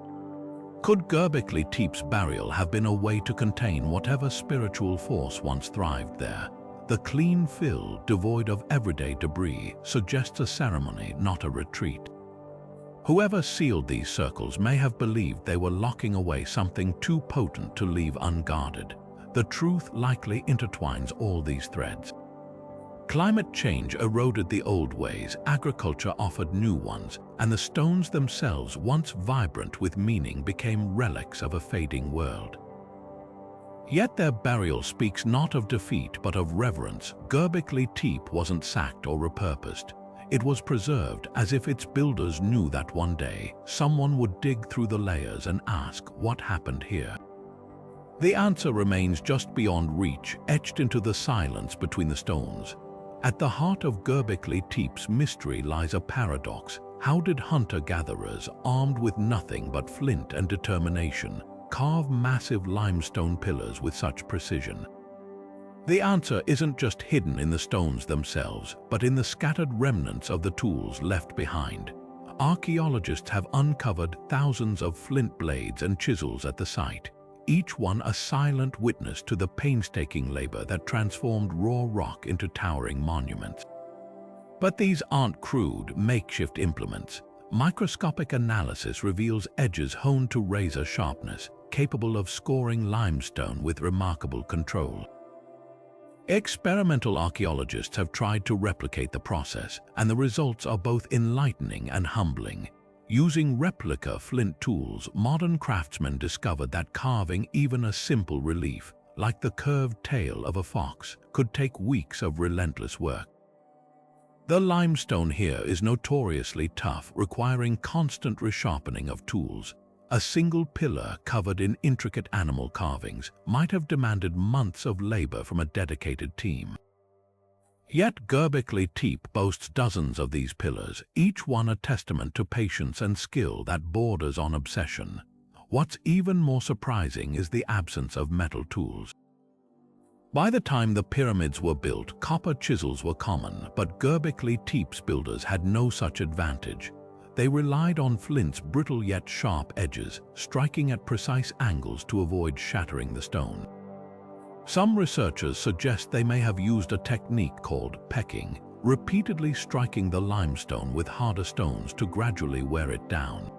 Speaker 1: Could Gbekli Tepe's burial have been a way to contain whatever spiritual force once thrived there? The clean fill, devoid of everyday debris, suggests a ceremony, not a retreat. Whoever sealed these circles may have believed they were locking away something too potent to leave unguarded. The truth likely intertwines all these threads. Climate change eroded the old ways, agriculture offered new ones, and the stones themselves, once vibrant with meaning, became relics of a fading world. Yet their burial speaks not of defeat but of reverence. Gbekli Tepe wasn't sacked or repurposed. It was preserved as if its builders knew that one day someone would dig through the layers and ask, what happened here? The answer remains just beyond reach, etched into the silence between the stones. At the heart of Gbekli Tepe's mystery lies a paradox. How did hunter-gatherers, armed with nothing but flint and determination, carve massive limestone pillars with such precision? The answer isn't just hidden in the stones themselves, but in the scattered remnants of the tools left behind. Archaeologists have uncovered thousands of flint blades and chisels at the site, each one a silent witness to the painstaking labor that transformed raw rock into towering monuments. But these aren't crude, makeshift implements. Microscopic analysis reveals edges honed to razor sharpness, capable of scoring limestone with remarkable control. Experimental archaeologists have tried to replicate the process, and the results are both enlightening and humbling. Using replica flint tools, modern craftsmen discovered that carving even a simple relief, like the curved tail of a fox, could take weeks of relentless work. The limestone here is notoriously tough, requiring constant resharpening of tools. A single pillar covered in intricate animal carvings might have demanded months of labor from a dedicated team. Yet Gbekli Tepe boasts dozens of these pillars, each one a testament to patience and skill that borders on obsession. What's even more surprising is the absence of metal tools. By the time the pyramids were built, copper chisels were common, but Gbekli Tepe's builders had no such advantage. They relied on flint's brittle yet sharp edges, striking at precise angles to avoid shattering the stone. Some researchers suggest they may have used a technique called pecking, repeatedly striking the limestone with harder stones to gradually wear it down.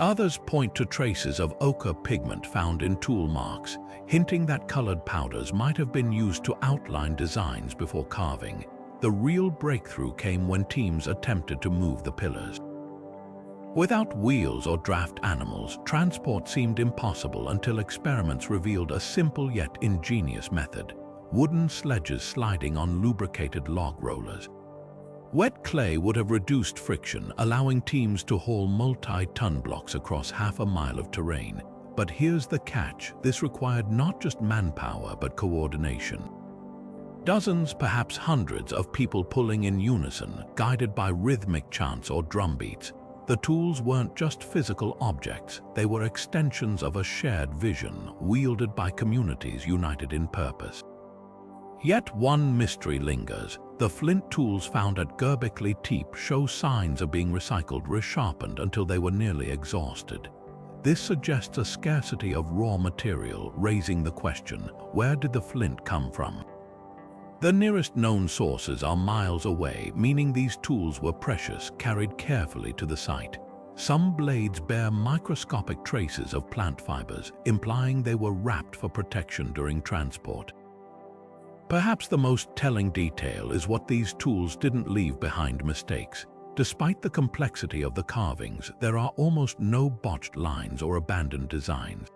Speaker 1: Others point to traces of ochre pigment found in tool marks, hinting that colored powders might have been used to outline designs before carving. The real breakthrough came when teams attempted to move the pillars. Without wheels or draft animals, transport seemed impossible until experiments revealed a simple yet ingenious method: wooden sledges sliding on lubricated log rollers. Wet clay would have reduced friction, allowing teams to haul multi-ton blocks across half a mile of terrain. But here's the catch: this required not just manpower but coordination. Dozens, perhaps hundreds, of people pulling in unison, guided by rhythmic chants or drum beats. The tools weren't just physical objects, they were extensions of a shared vision, wielded by communities united in purpose. Yet one mystery lingers. The flint tools found at Gbekli Tepe show signs of being recycled, resharpened until they were nearly exhausted. This suggests a scarcity of raw material, raising the question: where did the flint come from? The nearest known sources are miles away, meaning these tools were precious, carried carefully to the site. Some blades bear microscopic traces of plant fibers, implying they were wrapped for protection during transport. Perhaps the most telling detail is what these tools didn't leave behind: mistakes. Despite the complexity of the carvings, there are almost no botched lines or abandoned designs.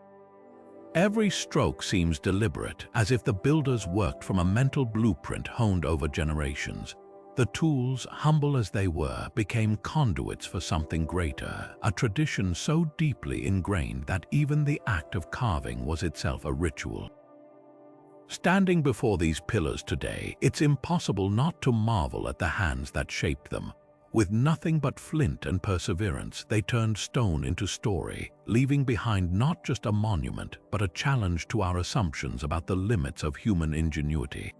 Speaker 1: Every stroke seems deliberate, as if the builders worked from a mental blueprint honed over generations. The tools, humble as they were, became conduits for something greater, a tradition so deeply ingrained that even the act of carving was itself a ritual. Standing before these pillars today, it's impossible not to marvel at the hands that shaped them. With nothing but flint and perseverance, they turned stone into story, leaving behind not just a monument, but a challenge to our assumptions about the limits of human ingenuity.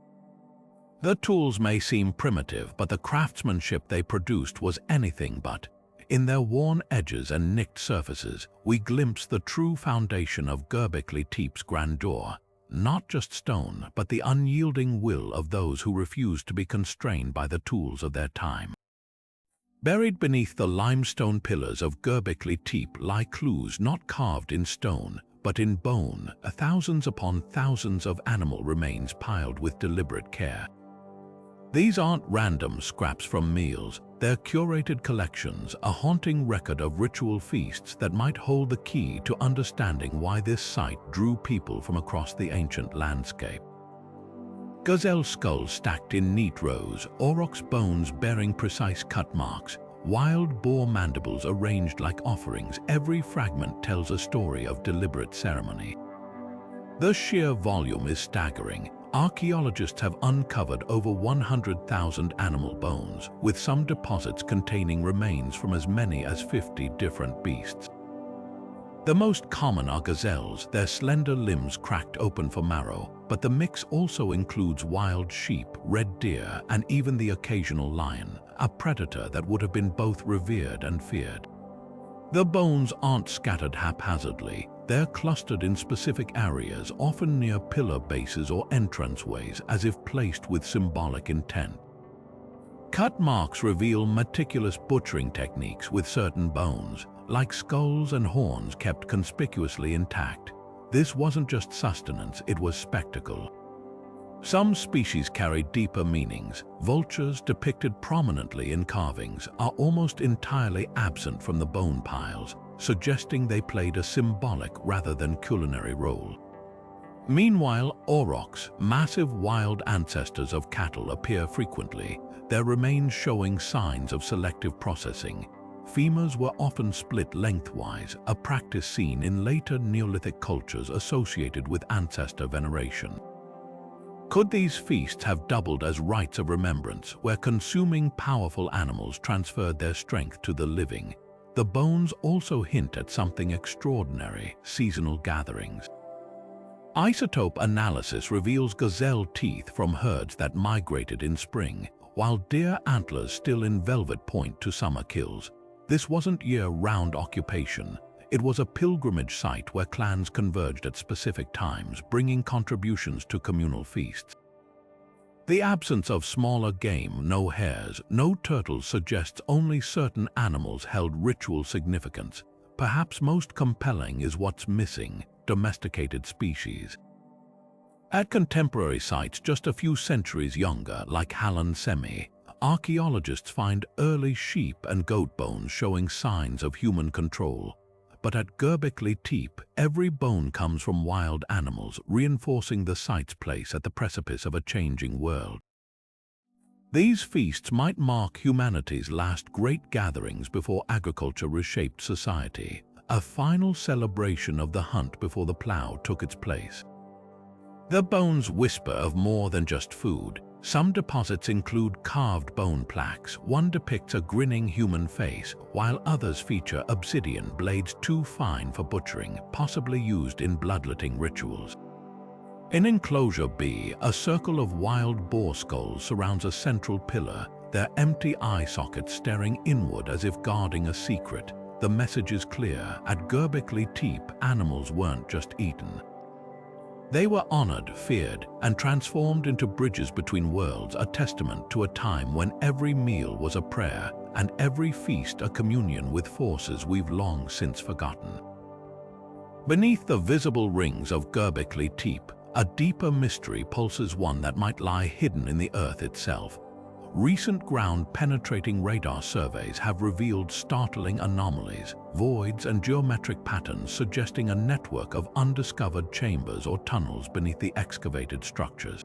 Speaker 1: The tools may seem primitive, but the craftsmanship they produced was anything but. In their worn edges and nicked surfaces, we glimpse the true foundation of Gbekli Tepe's grandeur. Not just stone, but the unyielding will of those who refused to be constrained by the tools of their time. Buried beneath the limestone pillars of Gbekli Tepe lie clues not carved in stone, but in bone, thousands upon thousands of animal remains piled with deliberate care. These aren't random scraps from meals, they're curated collections, a haunting record of ritual feasts that might hold the key to understanding why this site drew people from across the ancient landscape. Gazelle skulls stacked in neat rows, aurochs bones bearing precise cut marks, wild boar mandibles arranged like offerings. Every fragment tells a story of deliberate ceremony. The sheer volume is staggering. Archaeologists have uncovered over 100,000 animal bones, with some deposits containing remains from as many as 50 different beasts. The most common are gazelles, their slender limbs cracked open for marrow, but the mix also includes wild sheep, red deer, and even the occasional lion, a predator that would have been both revered and feared. The bones aren't scattered haphazardly, they're clustered in specific areas, often near pillar bases or entranceways, as if placed with symbolic intent. Cut marks reveal meticulous butchering techniques with certain bones, like skulls and horns kept conspicuously intact. This wasn't just sustenance, it was spectacle. Some species carry deeper meanings. Vultures, depicted prominently in carvings, are almost entirely absent from the bone piles, suggesting they played a symbolic rather than culinary role. Meanwhile, aurochs, massive wild ancestors of cattle, appear frequently, their remains showing signs of selective processing. Femurs were often split lengthwise, a practice seen in later Neolithic cultures associated with ancestor veneration. Could these feasts have doubled as rites of remembrance, where consuming powerful animals transferred their strength to the living? The bones also hint at something extraordinary: seasonal gatherings. Isotope analysis reveals gazelle teeth from herds that migrated in spring, while deer antlers still in velvet point to summer kills. This wasn't year-round occupation. It was a pilgrimage site where clans converged at specific times, bringing contributions to communal feasts. The absence of smaller game, no hares, no turtles, suggests only certain animals held ritual significance. Perhaps most compelling is what's missing: domesticated species. At contemporary sites just a few centuries younger, like Hallan Semi, archaeologists find early sheep and goat bones showing signs of human control. But at Gbekli Tepe, every bone comes from wild animals, reinforcing the site's place at the precipice of a changing world. These feasts might mark humanity's last great gatherings before agriculture reshaped society, a final celebration of the hunt before the plow took its place. The bones whisper of more than just food. Some deposits include carved bone plaques. One depicts a grinning human face, while others feature obsidian blades too fine for butchering, possibly used in bloodletting rituals. In enclosure B, a circle of wild boar skulls surrounds a central pillar, their empty eye sockets staring inward as if guarding a secret. The message is clear: at Gbekli Tepe, animals weren't just eaten. They were honored, feared, and transformed into bridges between worlds, a testament to a time when every meal was a prayer and every feast a communion with forces we've long since forgotten. Beneath the visible rings of Gbekli Tepe, a deeper mystery pulses, one that might lie hidden in the earth itself. Recent ground-penetrating radar surveys have revealed startling anomalies, voids and geometric patterns suggesting a network of undiscovered chambers or tunnels beneath the excavated structures.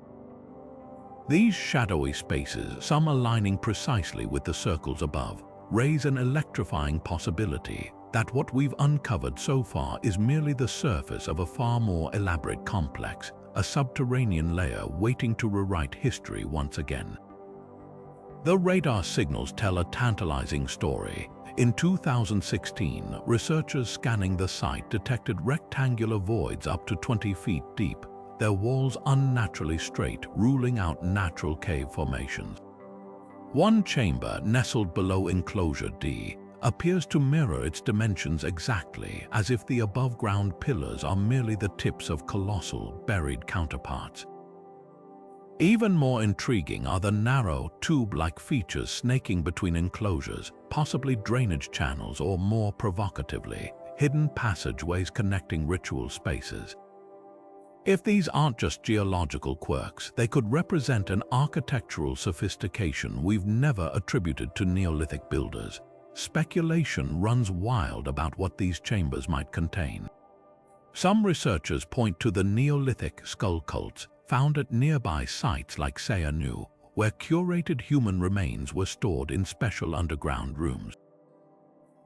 Speaker 1: These shadowy spaces, some aligning precisely with the circles above, raise an electrifying possibility that what we've uncovered so far is merely the surface of a far more elaborate complex, a subterranean layer waiting to rewrite history once again. The radar signals tell a tantalizing story. In 2016, researchers scanning the site detected rectangular voids up to 20 feet deep, their walls unnaturally straight, ruling out natural cave formations. One chamber, nestled below enclosure D, appears to mirror its dimensions exactly, as if the above-ground pillars are merely the tips of colossal, buried counterparts. Even more intriguing are the narrow, tube-like features snaking between enclosures, possibly drainage channels or, more provocatively, hidden passageways connecting ritual spaces. If these aren't just geological quirks, they could represent an architectural sophistication we've never attributed to Neolithic builders. Speculation runs wild about what these chambers might contain. Some researchers point to the Neolithic skull cults found at nearby sites like Sayanu, where curated human remains were stored in special underground rooms.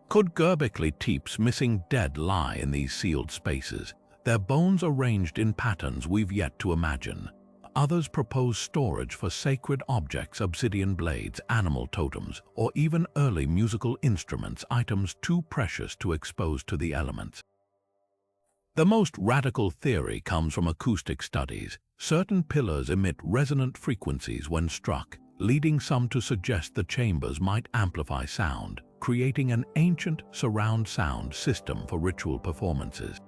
Speaker 1: Could Gbekli Tepe's missing dead lie in these sealed spaces, their bones arranged in patterns we've yet to imagine? Others propose storage for sacred objects, obsidian blades, animal totems, or even early musical instruments, items too precious to expose to the elements. The most radical theory comes from acoustic studies. Certain pillars emit resonant frequencies when struck, leading some to suggest the chambers might amplify sound, creating an ancient surround sound system for ritual performances.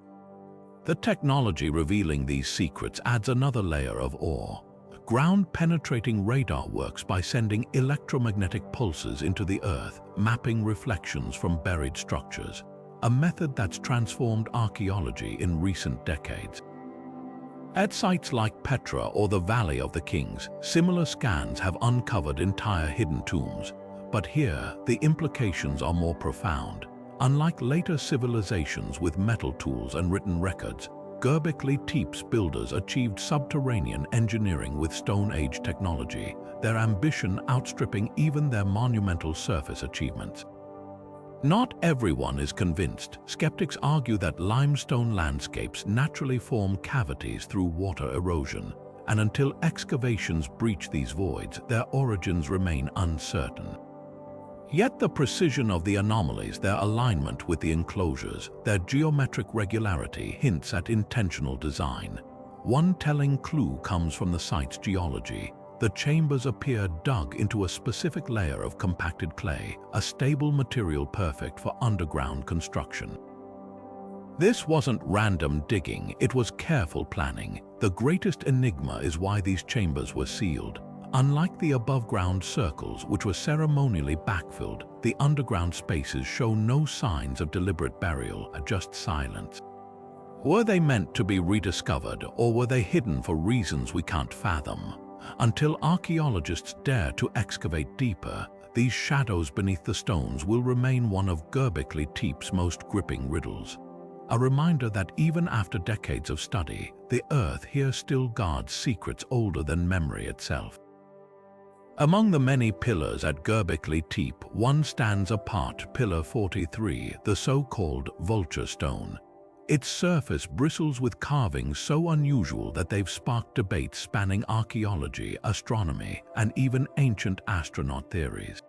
Speaker 1: The technology revealing these secrets adds another layer of awe. Ground-penetrating radar works by sending electromagnetic pulses into the earth, mapping reflections from buried structures, a method that's transformed archaeology in recent decades. At sites like Petra or the Valley of the Kings, similar scans have uncovered entire hidden tombs. But here, the implications are more profound. Unlike later civilizations with metal tools and written records, Gbekli Tepe's builders achieved subterranean engineering with Stone Age technology, their ambition outstripping even their monumental surface achievements. Not everyone is convinced. Skeptics argue that limestone landscapes naturally form cavities through water erosion, and until excavations breach these voids, their origins remain uncertain. Yet the precision of the anomalies, their alignment with the enclosures, their geometric regularity hints at intentional design. One telling clue comes from the site's geology. The chambers appear dug into a specific layer of compacted clay, a stable material perfect for underground construction. This wasn't random digging, it was careful planning. The greatest enigma is why these chambers were sealed. Unlike the above-ground circles, which were ceremonially backfilled, the underground spaces show no signs of deliberate burial, just silence. Were they meant to be rediscovered, or were they hidden for reasons we can't fathom? Until archaeologists dare to excavate deeper, these shadows beneath the stones will remain one of Gbekli Tepe's most gripping riddles. A reminder that even after decades of study, the earth here still guards secrets older than memory itself. Among the many pillars at Gbekli Tepe, one stands apart, Pillar 43, the so-called vulture stone. Its surface bristles with carvings so unusual that they've sparked debates spanning archaeology, astronomy, and even ancient astronaut theories.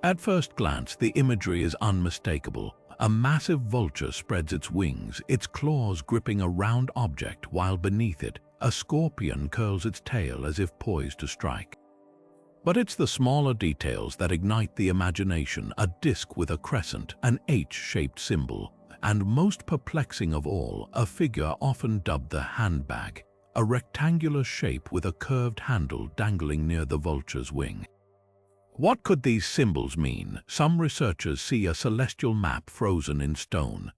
Speaker 1: At first glance, the imagery is unmistakable. A massive vulture spreads its wings, its claws gripping a round object, while beneath it, a scorpion curls its tail as if poised to strike. But it's the smaller details that ignite the imagination: a disc with a crescent, an H-shaped symbol, and most perplexing of all, a figure often dubbed the handbag, a rectangular shape with a curved handle dangling near the vulture's wing. What could these symbols mean? Some researchers see a celestial map frozen in stone.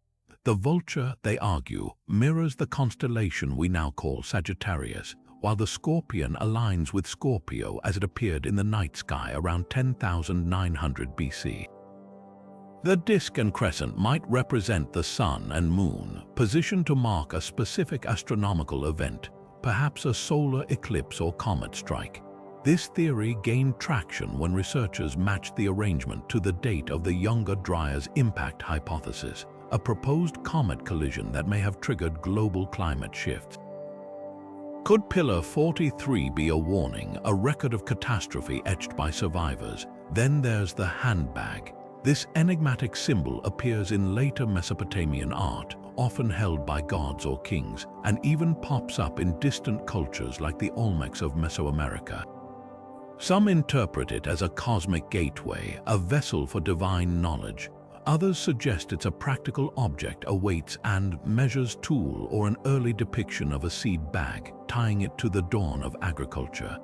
Speaker 1: The vulture, they argue, mirrors the constellation we now call Sagittarius, while the scorpion aligns with Scorpio as it appeared in the night sky around 10,900 BC. The disk and crescent might represent the sun and moon, positioned to mark a specific astronomical event, perhaps a solar eclipse or comet strike. This theory gained traction when researchers matched the arrangement to the date of the Younger Dryas impact hypothesis, a proposed comet collision that may have triggered global climate shifts. Could Pillar 43 be a warning, a record of catastrophe etched by survivors? Then there's the handbag. This enigmatic symbol appears in later Mesopotamian art, often held by gods or kings, and even pops up in distant cultures like the Olmecs of Mesoamerica. Some interpret it as a cosmic gateway, a vessel for divine knowledge. Others suggest it's a practical object, a weights and measures tool, or an early depiction of a seed bag, tying it to the dawn of agriculture.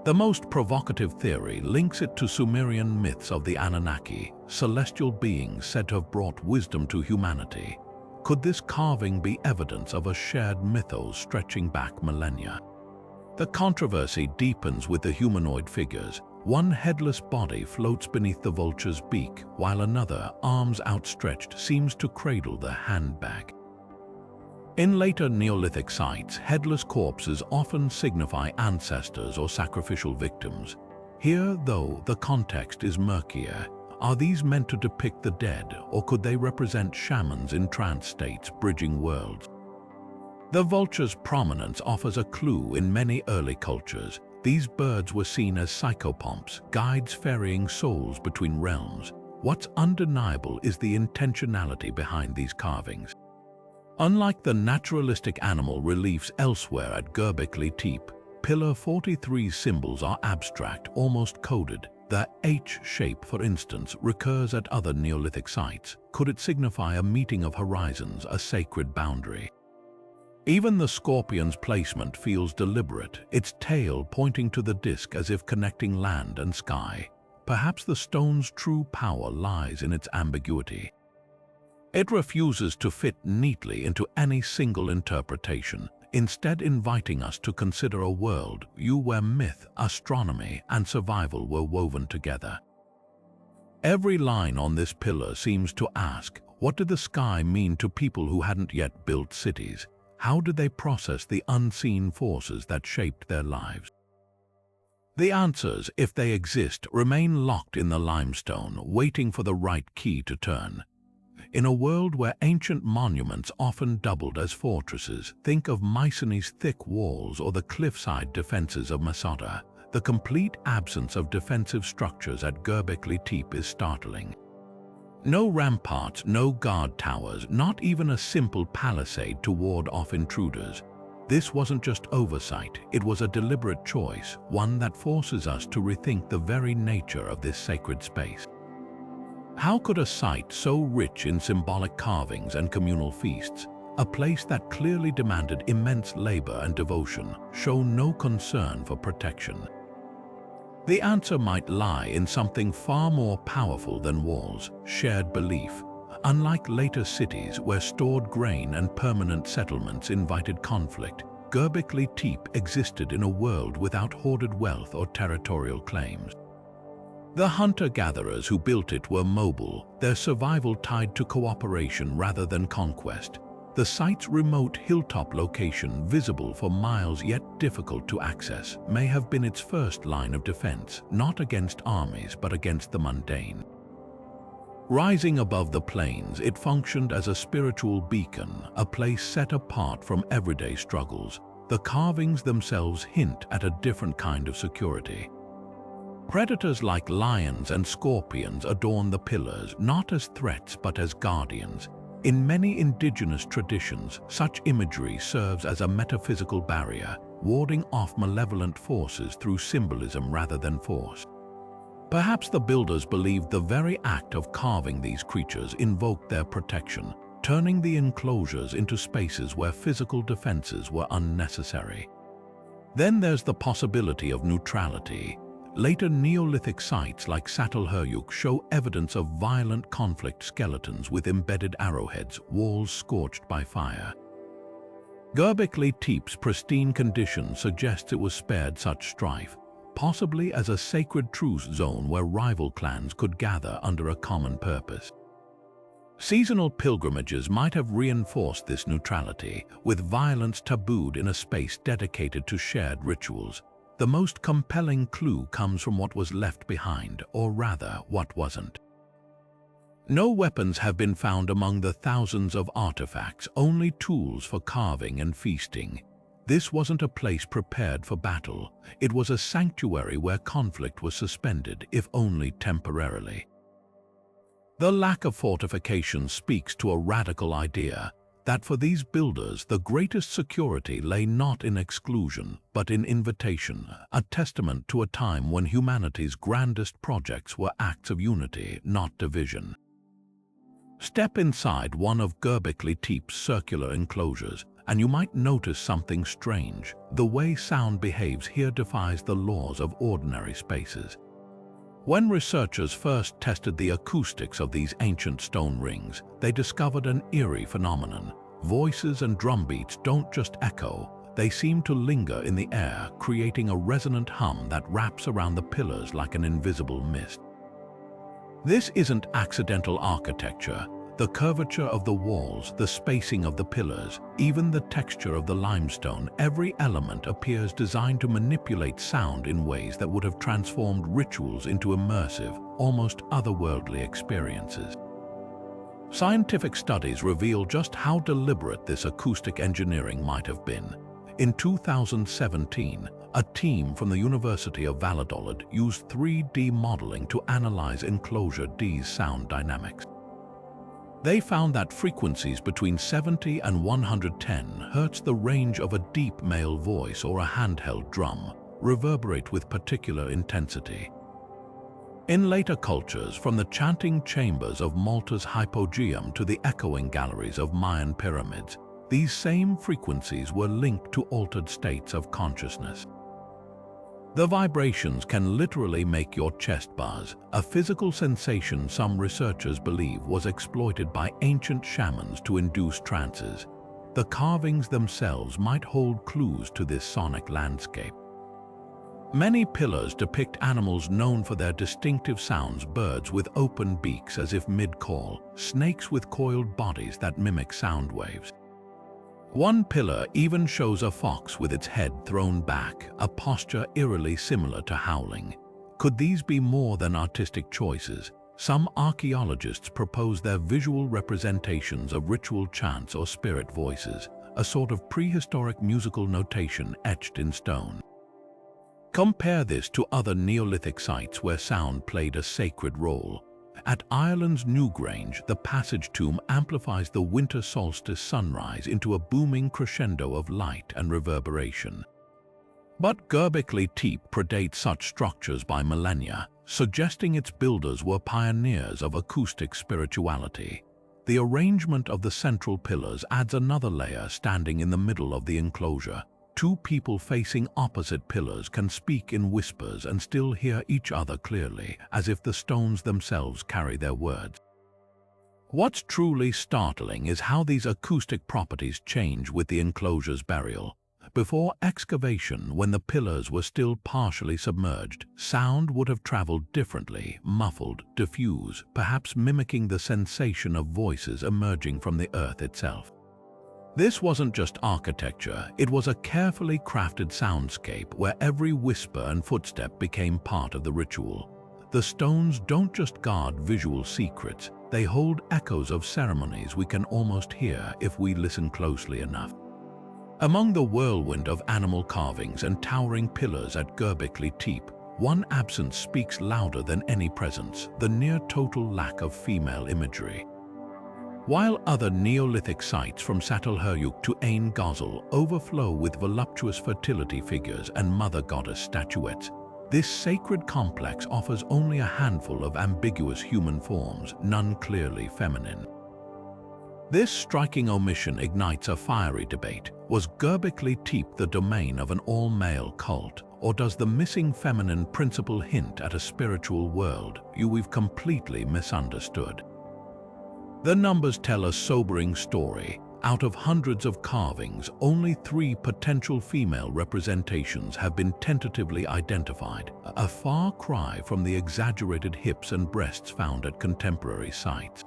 Speaker 1: The most provocative theory links it to Sumerian myths of the Anunnaki, celestial beings said to have brought wisdom to humanity. Could this carving be evidence of a shared mythos stretching back millennia? The controversy deepens with the humanoid figures. One headless body floats beneath the vulture's beak, while another, arms outstretched, seems to cradle the handbag. In later Neolithic sites, headless corpses often signify ancestors or sacrificial victims. Here, though, the context is murkier. Are these meant to depict the dead, or could they represent shamans in trance states bridging worlds? The vulture's prominence offers a clue in many early cultures. These birds were seen as psychopomps, guides ferrying souls between realms. What's undeniable is the intentionality behind these carvings. Unlike the naturalistic animal reliefs elsewhere at Gbekli Tepe, Pillar 43's symbols are abstract, almost coded. The H shape, for instance, recurs at other Neolithic sites. Could it signify a meeting of horizons, a sacred boundary? Even the scorpion's placement feels deliberate, its tail pointing to the disk as if connecting land and sky. Perhaps the stone's true power lies in its ambiguity. It refuses to fit neatly into any single interpretation, instead inviting us to consider a world where myth, astronomy, and survival were woven together. Every line on this pillar seems to ask, what did the sky mean to people who hadn't yet built cities? How did they process the unseen forces that shaped their lives? The answers, if they exist, remain locked in the limestone, waiting for the right key to turn. In a world where ancient monuments often doubled as fortresses, think of Mycenae's thick walls or the cliffside defenses of Masada, the complete absence of defensive structures at Gbekli Tepe is startling. No ramparts, no guard towers, not even a simple palisade to ward off intruders. This wasn't just oversight, it was a deliberate choice, one that forces us to rethink the very nature of this sacred space. How could a site so rich in symbolic carvings and communal feasts, a place that clearly demanded immense labor and devotion, show no concern for protection? The answer might lie in something far more powerful than walls: shared belief. Unlike later cities where stored grain and permanent settlements invited conflict, Gbekli Tepe existed in a world without hoarded wealth or territorial claims. The hunter-gatherers who built it were mobile, their survival tied to cooperation rather than conquest. The site's remote hilltop location, visible for miles yet difficult to access, may have been its first line of defense, not against armies but against the mundane. Rising above the plains, it functioned as a spiritual beacon, a place set apart from everyday struggles. The carvings themselves hint at a different kind of security. Predators like lions and scorpions adorn the pillars, not as threats but as guardians. In many indigenous traditions, such imagery serves as a metaphysical barrier, warding off malevolent forces through symbolism rather than force. Perhaps the builders believed the very act of carving these creatures invoked their protection, turning the enclosures into spaces where physical defenses were unnecessary. Then there's the possibility of neutrality. Later Neolithic sites like Çatalhöyük show evidence of violent conflict: skeletons with embedded arrowheads, walls scorched by fire. Gbekli Tepe's pristine condition suggests it was spared such strife, possibly as a sacred truce zone where rival clans could gather under a common purpose. Seasonal pilgrimages might have reinforced this neutrality, with violence tabooed in a space dedicated to shared rituals. The most compelling clue comes from what was left behind, or rather, what wasn't. No weapons have been found among the thousands of artifacts, only tools for carving and feasting. This wasn't a place prepared for battle. It was a sanctuary where conflict was suspended, if only temporarily. The lack of fortifications speaks to a radical idea, that for these builders the greatest security lay not in exclusion, but in invitation, a testament to a time when humanity's grandest projects were acts of unity, not division. Step inside one of Gbekli Tepe's circular enclosures, and you might notice something strange. The way sound behaves here defies the laws of ordinary spaces. When researchers first tested the acoustics of these ancient stone rings, they discovered an eerie phenomenon. Voices and drumbeats don't just echo, they seem to linger in the air, creating a resonant hum that wraps around the pillars like an invisible mist. This isn't accidental architecture. The curvature of the walls, the spacing of the pillars, even the texture of the limestone, every element appears designed to manipulate sound in ways that would have transformed rituals into immersive, almost otherworldly experiences. Scientific studies reveal just how deliberate this acoustic engineering might have been. In 2017, a team from the University of Valladolid used 3D modeling to analyze enclosure D's sound dynamics. They found that frequencies between 70 and 110 Hz, the range of a deep male voice or a handheld drum, reverberate with particular intensity. In later cultures, from the chanting chambers of Malta's hypogeum to the echoing galleries of Mayan pyramids, these same frequencies were linked to altered states of consciousness. The vibrations can literally make your chest buzz, a physical sensation some researchers believe was exploited by ancient shamans to induce trances. The carvings themselves might hold clues to this sonic landscape. Many pillars depict animals known for their distinctive sounds: birds with open beaks as if mid-call, snakes with coiled bodies that mimic sound waves. One pillar even shows a fox with its head thrown back, a posture eerily similar to howling. Could these be more than artistic choices? Some archaeologists propose their visual representations of ritual chants or spirit voices, a sort of prehistoric musical notation etched in stone. Compare this to other Neolithic sites where sound played a sacred role. At Ireland's Newgrange, the passage tomb amplifies the winter solstice sunrise into a booming crescendo of light and reverberation. But Gbekli Tepe predates such structures by millennia, suggesting its builders were pioneers of acoustic spirituality. The arrangement of the central pillars adds another layer. Standing in the middle of the enclosure, two people facing opposite pillars can speak in whispers and still hear each other clearly, as if the stones themselves carry their words. What's truly startling is how these acoustic properties change with the enclosure's burial. Before excavation, when the pillars were still partially submerged, sound would have traveled differently, muffled, diffuse, perhaps mimicking the sensation of voices emerging from the earth itself. This wasn't just architecture, it was a carefully crafted soundscape where every whisper and footstep became part of the ritual. The stones don't just guard visual secrets, they hold echoes of ceremonies we can almost hear if we listen closely enough. Among the whirlwind of animal carvings and towering pillars at Gbekli Tepe, one absence speaks louder than any presence: the near-total lack of female imagery. While other Neolithic sites from Çatalhöyük to Ain Gozul overflow with voluptuous fertility figures and mother goddess statuettes, this sacred complex offers only a handful of ambiguous human forms, none clearly feminine. This striking omission ignites a fiery debate. Was Gbekli Tepe the domain of an all-male cult, or does the missing feminine principle hint at a spiritual world we've completely misunderstood? The numbers tell a sobering story. Out of hundreds of carvings, only 3 potential female representations have been tentatively identified, a far cry from the exaggerated hips and breasts found at contemporary sites.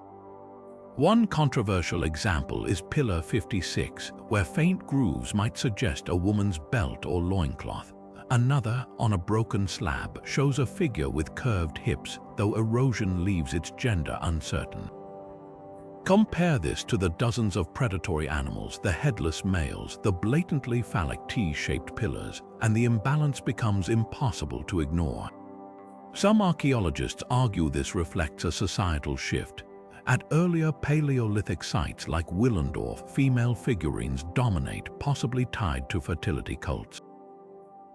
Speaker 1: One controversial example is Pillar 56, where faint grooves might suggest a woman's belt or loincloth. Another, on a broken slab, shows a figure with curved hips, though erosion leaves its gender uncertain. Compare this to the dozens of predatory animals, the headless males, the blatantly phallic T-shaped pillars, and the imbalance becomes impossible to ignore. Some archaeologists argue this reflects a societal shift. At earlier Paleolithic sites like Willendorf, female figurines dominate, possibly tied to fertility cults.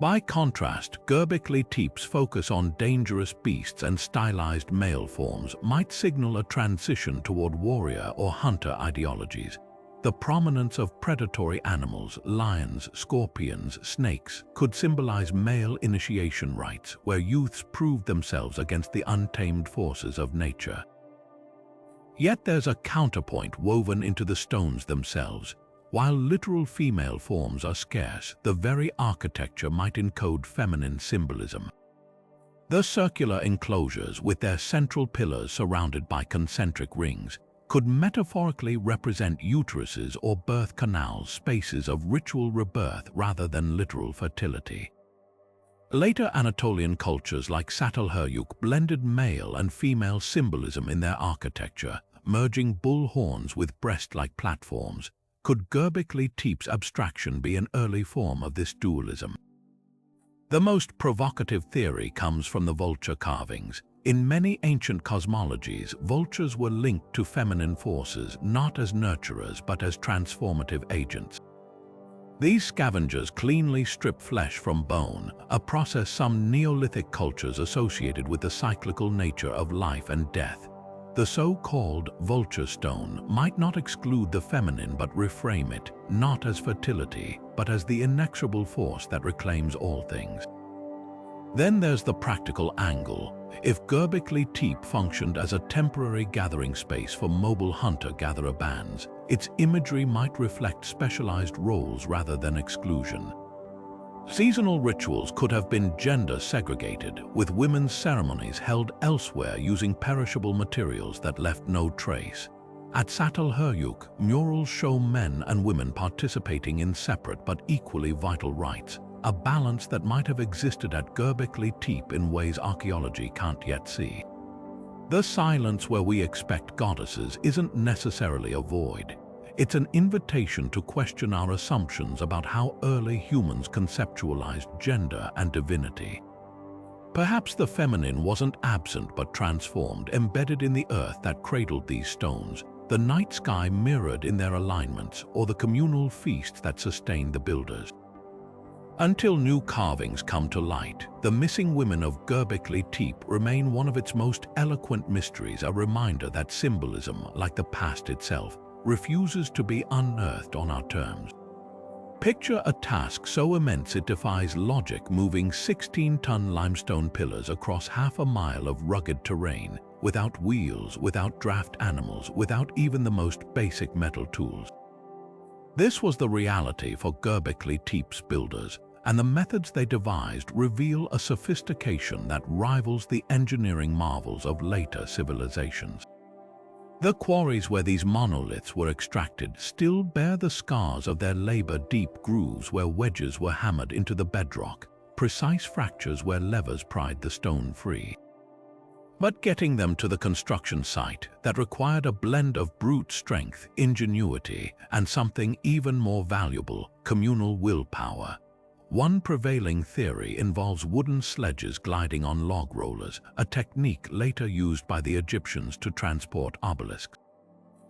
Speaker 1: By contrast, Gbekli Tepe's focus on dangerous beasts and stylized male forms might signal a transition toward warrior or hunter ideologies. The prominence of predatory animals, lions, scorpions, snakes, could symbolize male initiation rites where youths proved themselves against the untamed forces of nature. Yet there's a counterpoint woven into the stones themselves. While literal female forms are scarce, the very architecture might encode feminine symbolism. The circular enclosures, with their central pillars surrounded by concentric rings, could metaphorically represent uteruses or birth canals, spaces of ritual rebirth rather than literal fertility. Later Anatolian cultures like Çatalhöyük blended male and female symbolism in their architecture, merging bull horns with breast-like platforms. Could Gbekli Tepe's abstraction be an early form of this dualism? The most provocative theory comes from the vulture carvings. In many ancient cosmologies, vultures were linked to feminine forces, not as nurturers but as transformative agents. These scavengers cleanly strip flesh from bone, a process some Neolithic cultures associated with the cyclical nature of life and death. The so-called vulture stone might not exclude the feminine but reframe it, not as fertility, but as the inexorable force that reclaims all things. Then there's the practical angle. If Gbekli Tepe functioned as a temporary gathering space for mobile hunter-gatherer bands, its imagery might reflect specialized roles rather than exclusion. Seasonal rituals could have been gender-segregated, with women's ceremonies held elsewhere using perishable materials that left no trace. At Çatalhöyük, murals show men and women participating in separate but equally vital rites, a balance that might have existed at Gbekli Tepe in ways archaeology can't yet see. The silence where we expect goddesses isn't necessarily a void. It's an invitation to question our assumptions about how early humans conceptualized gender and divinity. Perhaps the feminine wasn't absent but transformed, embedded in the earth that cradled these stones, the night sky mirrored in their alignments, or the communal feast that sustained the builders. Until new carvings come to light, the missing women of Gbekli Tepe remain one of its most eloquent mysteries, a reminder that symbolism, like the past itself, refuses to be unearthed on our terms. Picture a task so immense it defies logic, moving 16-ton limestone pillars across half a mile of rugged terrain, without wheels, without draft animals, without even the most basic metal tools. This was the reality for Gbekli Tepe's builders, and the methods they devised reveal a sophistication that rivals the engineering marvels of later civilizations. The quarries where these monoliths were extracted still bear the scars of their labor, deep grooves where wedges were hammered into the bedrock, precise fractures where levers pried the stone free. But getting them to the construction site, that required a blend of brute strength, ingenuity, and something even more valuable, communal willpower. One prevailing theory involves wooden sledges gliding on log rollers, a technique later used by the Egyptians to transport obelisks.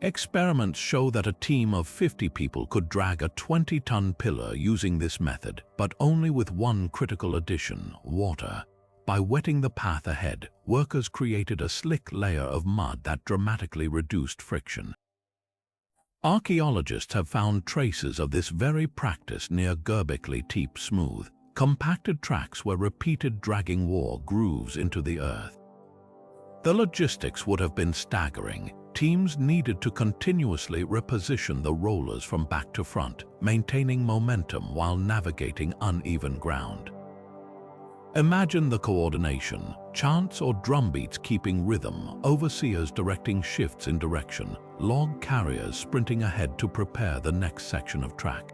Speaker 1: Experiments show that a team of 50 people could drag a 20-ton pillar using this method, but only with one critical addition: water. By wetting the path ahead, workers created a slick layer of mud that dramatically reduced friction. Archaeologists have found traces of this very practice near Gbekli Tepe smooth, compacted tracks where repeated dragging wore grooves into the earth. The logistics would have been staggering. Teams needed to continuously reposition the rollers from back to front, maintaining momentum while navigating uneven ground. Imagine the coordination, chants or drumbeats keeping rhythm, overseers directing shifts in direction, log carriers sprinting ahead to prepare the next section of track.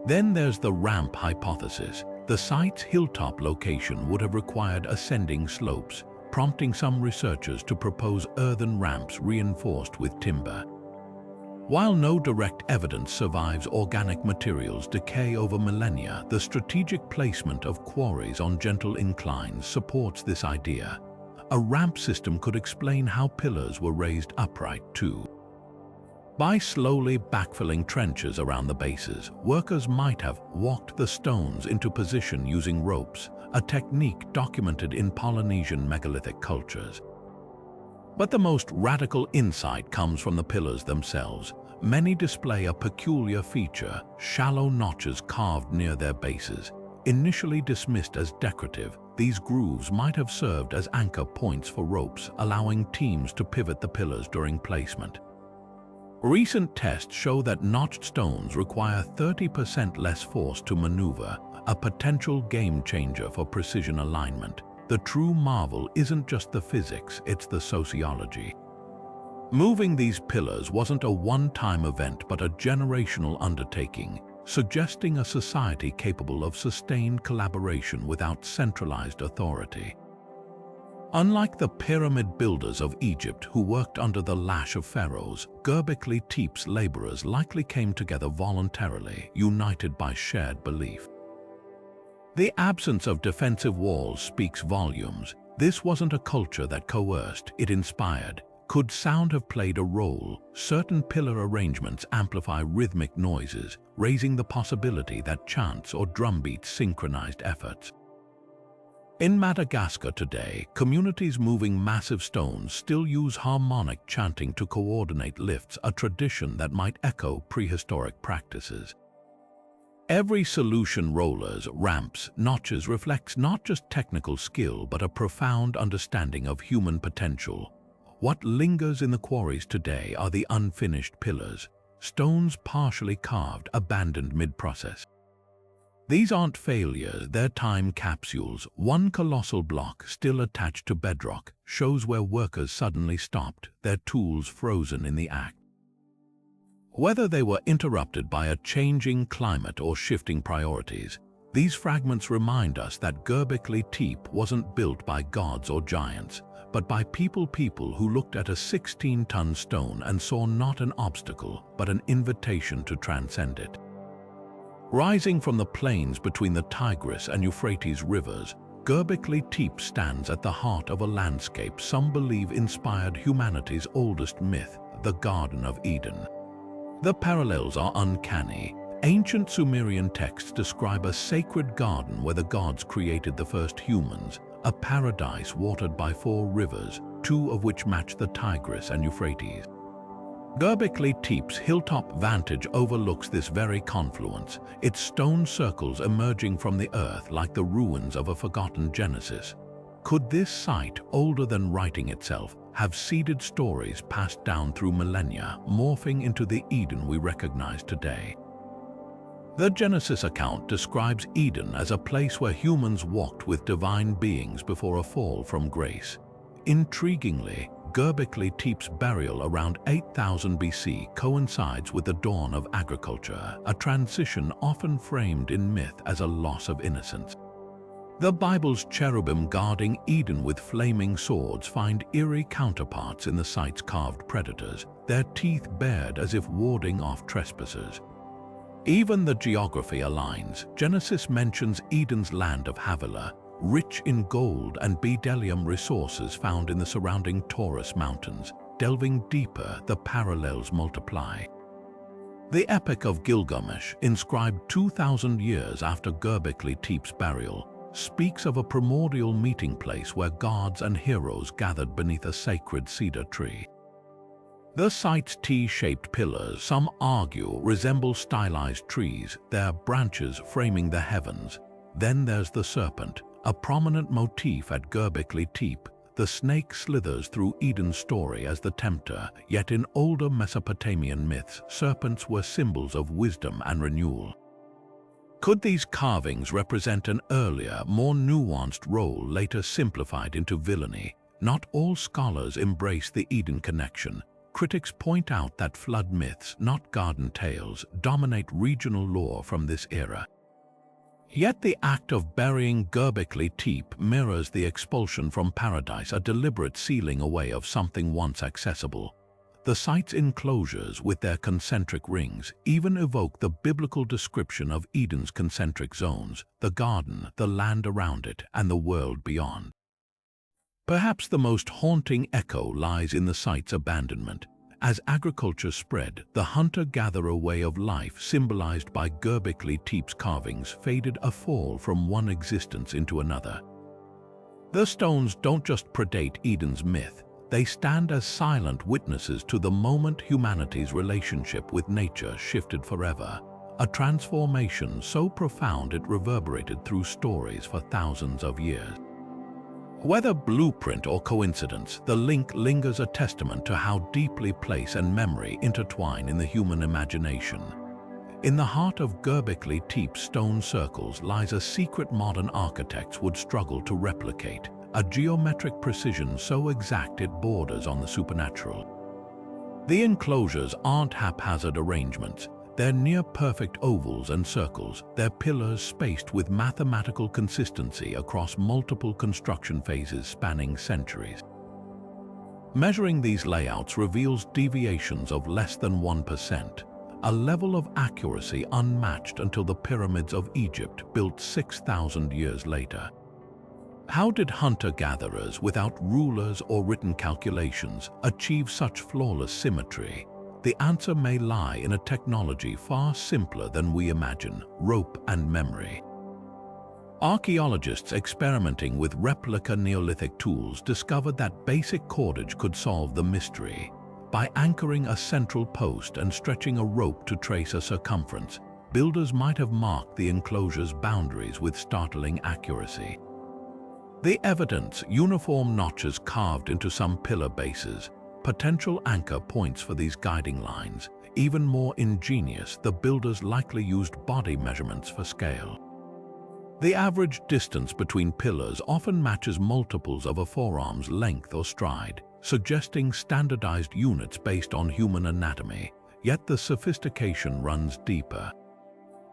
Speaker 1: Then there's the ramp hypothesis. The site's hilltop location would have required ascending slopes, prompting some researchers to propose earthen ramps reinforced with timber. While no direct evidence survives organic materials decay over millennia, the strategic placement of quarries on gentle inclines supports this idea. A ramp system could explain how pillars were raised upright too. By slowly backfilling trenches around the bases, workers might have walked the stones into position using ropes, a technique documented in Polynesian megalithic cultures. But the most radical insight comes from the pillars themselves. Many display a peculiar feature: shallow notches carved near their bases. Initially dismissed as decorative, these grooves might have served as anchor points for ropes, allowing teams to pivot the pillars during placement. Recent tests show that notched stones require 30% less force to maneuver, a potential game changer for precision alignment. The true marvel isn't just the physics, it's the sociology. Moving these pillars wasn't a one-time event but a generational undertaking, suggesting a society capable of sustained collaboration without centralized authority. Unlike the pyramid builders of Egypt who worked under the lash of pharaohs, Gbekli Tepe's laborers likely came together voluntarily, united by shared belief. The absence of defensive walls speaks volumes. This wasn't a culture that coerced, it inspired. Could sound have played a role? Certain pillar arrangements amplify rhythmic noises, raising the possibility that chants or drumbeats synchronized efforts. In Madagascar today, communities moving massive stones still use harmonic chanting to coordinate lifts, a tradition that might echo prehistoric practices. Every solution, rollers, ramps, notches, reflects not just technical skill but a profound understanding of human potential. What lingers in the quarries today are the unfinished pillars, stones partially carved, abandoned mid-process. These aren't failures, they're time capsules. One colossal block, still attached to bedrock, shows where workers suddenly stopped, their tools frozen in the act. Whether they were interrupted by a changing climate or shifting priorities, these fragments remind us that Gbekli Tepe wasn't built by gods or giants, but by people who looked at a 16-ton stone and saw not an obstacle, but an invitation to transcend it. Rising from the plains between the Tigris and Euphrates rivers, Gbekli Tepe stands at the heart of a landscape some believe inspired humanity's oldest myth, the Garden of Eden. The parallels are uncanny. Ancient Sumerian texts describe a sacred garden where the gods created the first humans, a paradise watered by 4 rivers, 2 of which match the Tigris and Euphrates. Gbekli Tepe's hilltop vantage overlooks this very confluence, its stone circles emerging from the earth like the ruins of a forgotten Genesis. Could this site, older than writing itself, have seeded stories passed down through millennia, morphing into the Eden we recognize today? The Genesis account describes Eden as a place where humans walked with divine beings before a fall from grace. Intriguingly, Gbekli Tepe's burial around 8000 BC coincides with the dawn of agriculture, a transition often framed in myth as a loss of innocence. The Bible's cherubim guarding Eden with flaming swords find eerie counterparts in the site's carved predators, their teeth bared as if warding off trespassers. Even the geography aligns. Genesis mentions Eden's land of Havilah, rich in gold and bdellium resources found in the surrounding Taurus Mountains. Delving deeper, the parallels multiply. The Epic of Gilgamesh, inscribed 2,000 years after Gbekli Tepe's burial, speaks of a primordial meeting place where gods and heroes gathered beneath a sacred cedar tree. The site's T-shaped pillars, some argue, resemble stylized trees, their branches framing the heavens. Then there's the serpent, a prominent motif at Gbekli Tepe. The snake slithers through Eden's story as the tempter, yet in older Mesopotamian myths, serpents were symbols of wisdom and renewal. Could these carvings represent an earlier, more nuanced role later simplified into villainy? Not all scholars embrace the Eden connection. Critics point out that flood myths, not garden tales, dominate regional lore from this era. Yet the act of burying Gbekli Tepe mirrors the expulsion from paradise, a deliberate sealing away of something once accessible. The site's enclosures, with their concentric rings, even evoke the biblical description of Eden's concentric zones, the garden, the land around it, and the world beyond. Perhaps the most haunting echo lies in the site's abandonment. As agriculture spread, the hunter-gatherer way of life symbolized by Gbekli Tepe's carvings faded a fall from one existence into another. The stones don't just predate Eden's myth, they stand as silent witnesses to the moment humanity's relationship with nature shifted forever, a transformation so profound it reverberated through stories for thousands of years. Whether blueprint or coincidence, the link lingers, a testament to how deeply place and memory intertwine in the human imagination. In the heart of Gbekli Tepe's stone circles lies a secret modern architects would struggle to replicate, a geometric precision so exact it borders on the supernatural. The enclosures aren't haphazard arrangements. They're near-perfect ovals and circles, their pillars spaced with mathematical consistency across multiple construction phases spanning centuries. Measuring these layouts reveals deviations of less than 1%, a level of accuracy unmatched until the pyramids of Egypt, built 6,000 years later. How did hunter-gatherers, without rulers or written calculations, achieve such flawless symmetry? The answer may lie in a technology far simpler than we imagine: rope and memory. Archaeologists experimenting with replica Neolithic tools discovered that basic cordage could solve the mystery. By anchoring a central post and stretching a rope to trace a circumference, builders might have marked the enclosure's boundaries with startling accuracy. The evidence: uniform notches carved into some pillar bases, potential anchor points for these guiding lines. Even more ingenious, the builders likely used body measurements for scale. The average distance between pillars often matches multiples of a forearm's length or stride, suggesting standardized units based on human anatomy. Yet the sophistication runs deeper.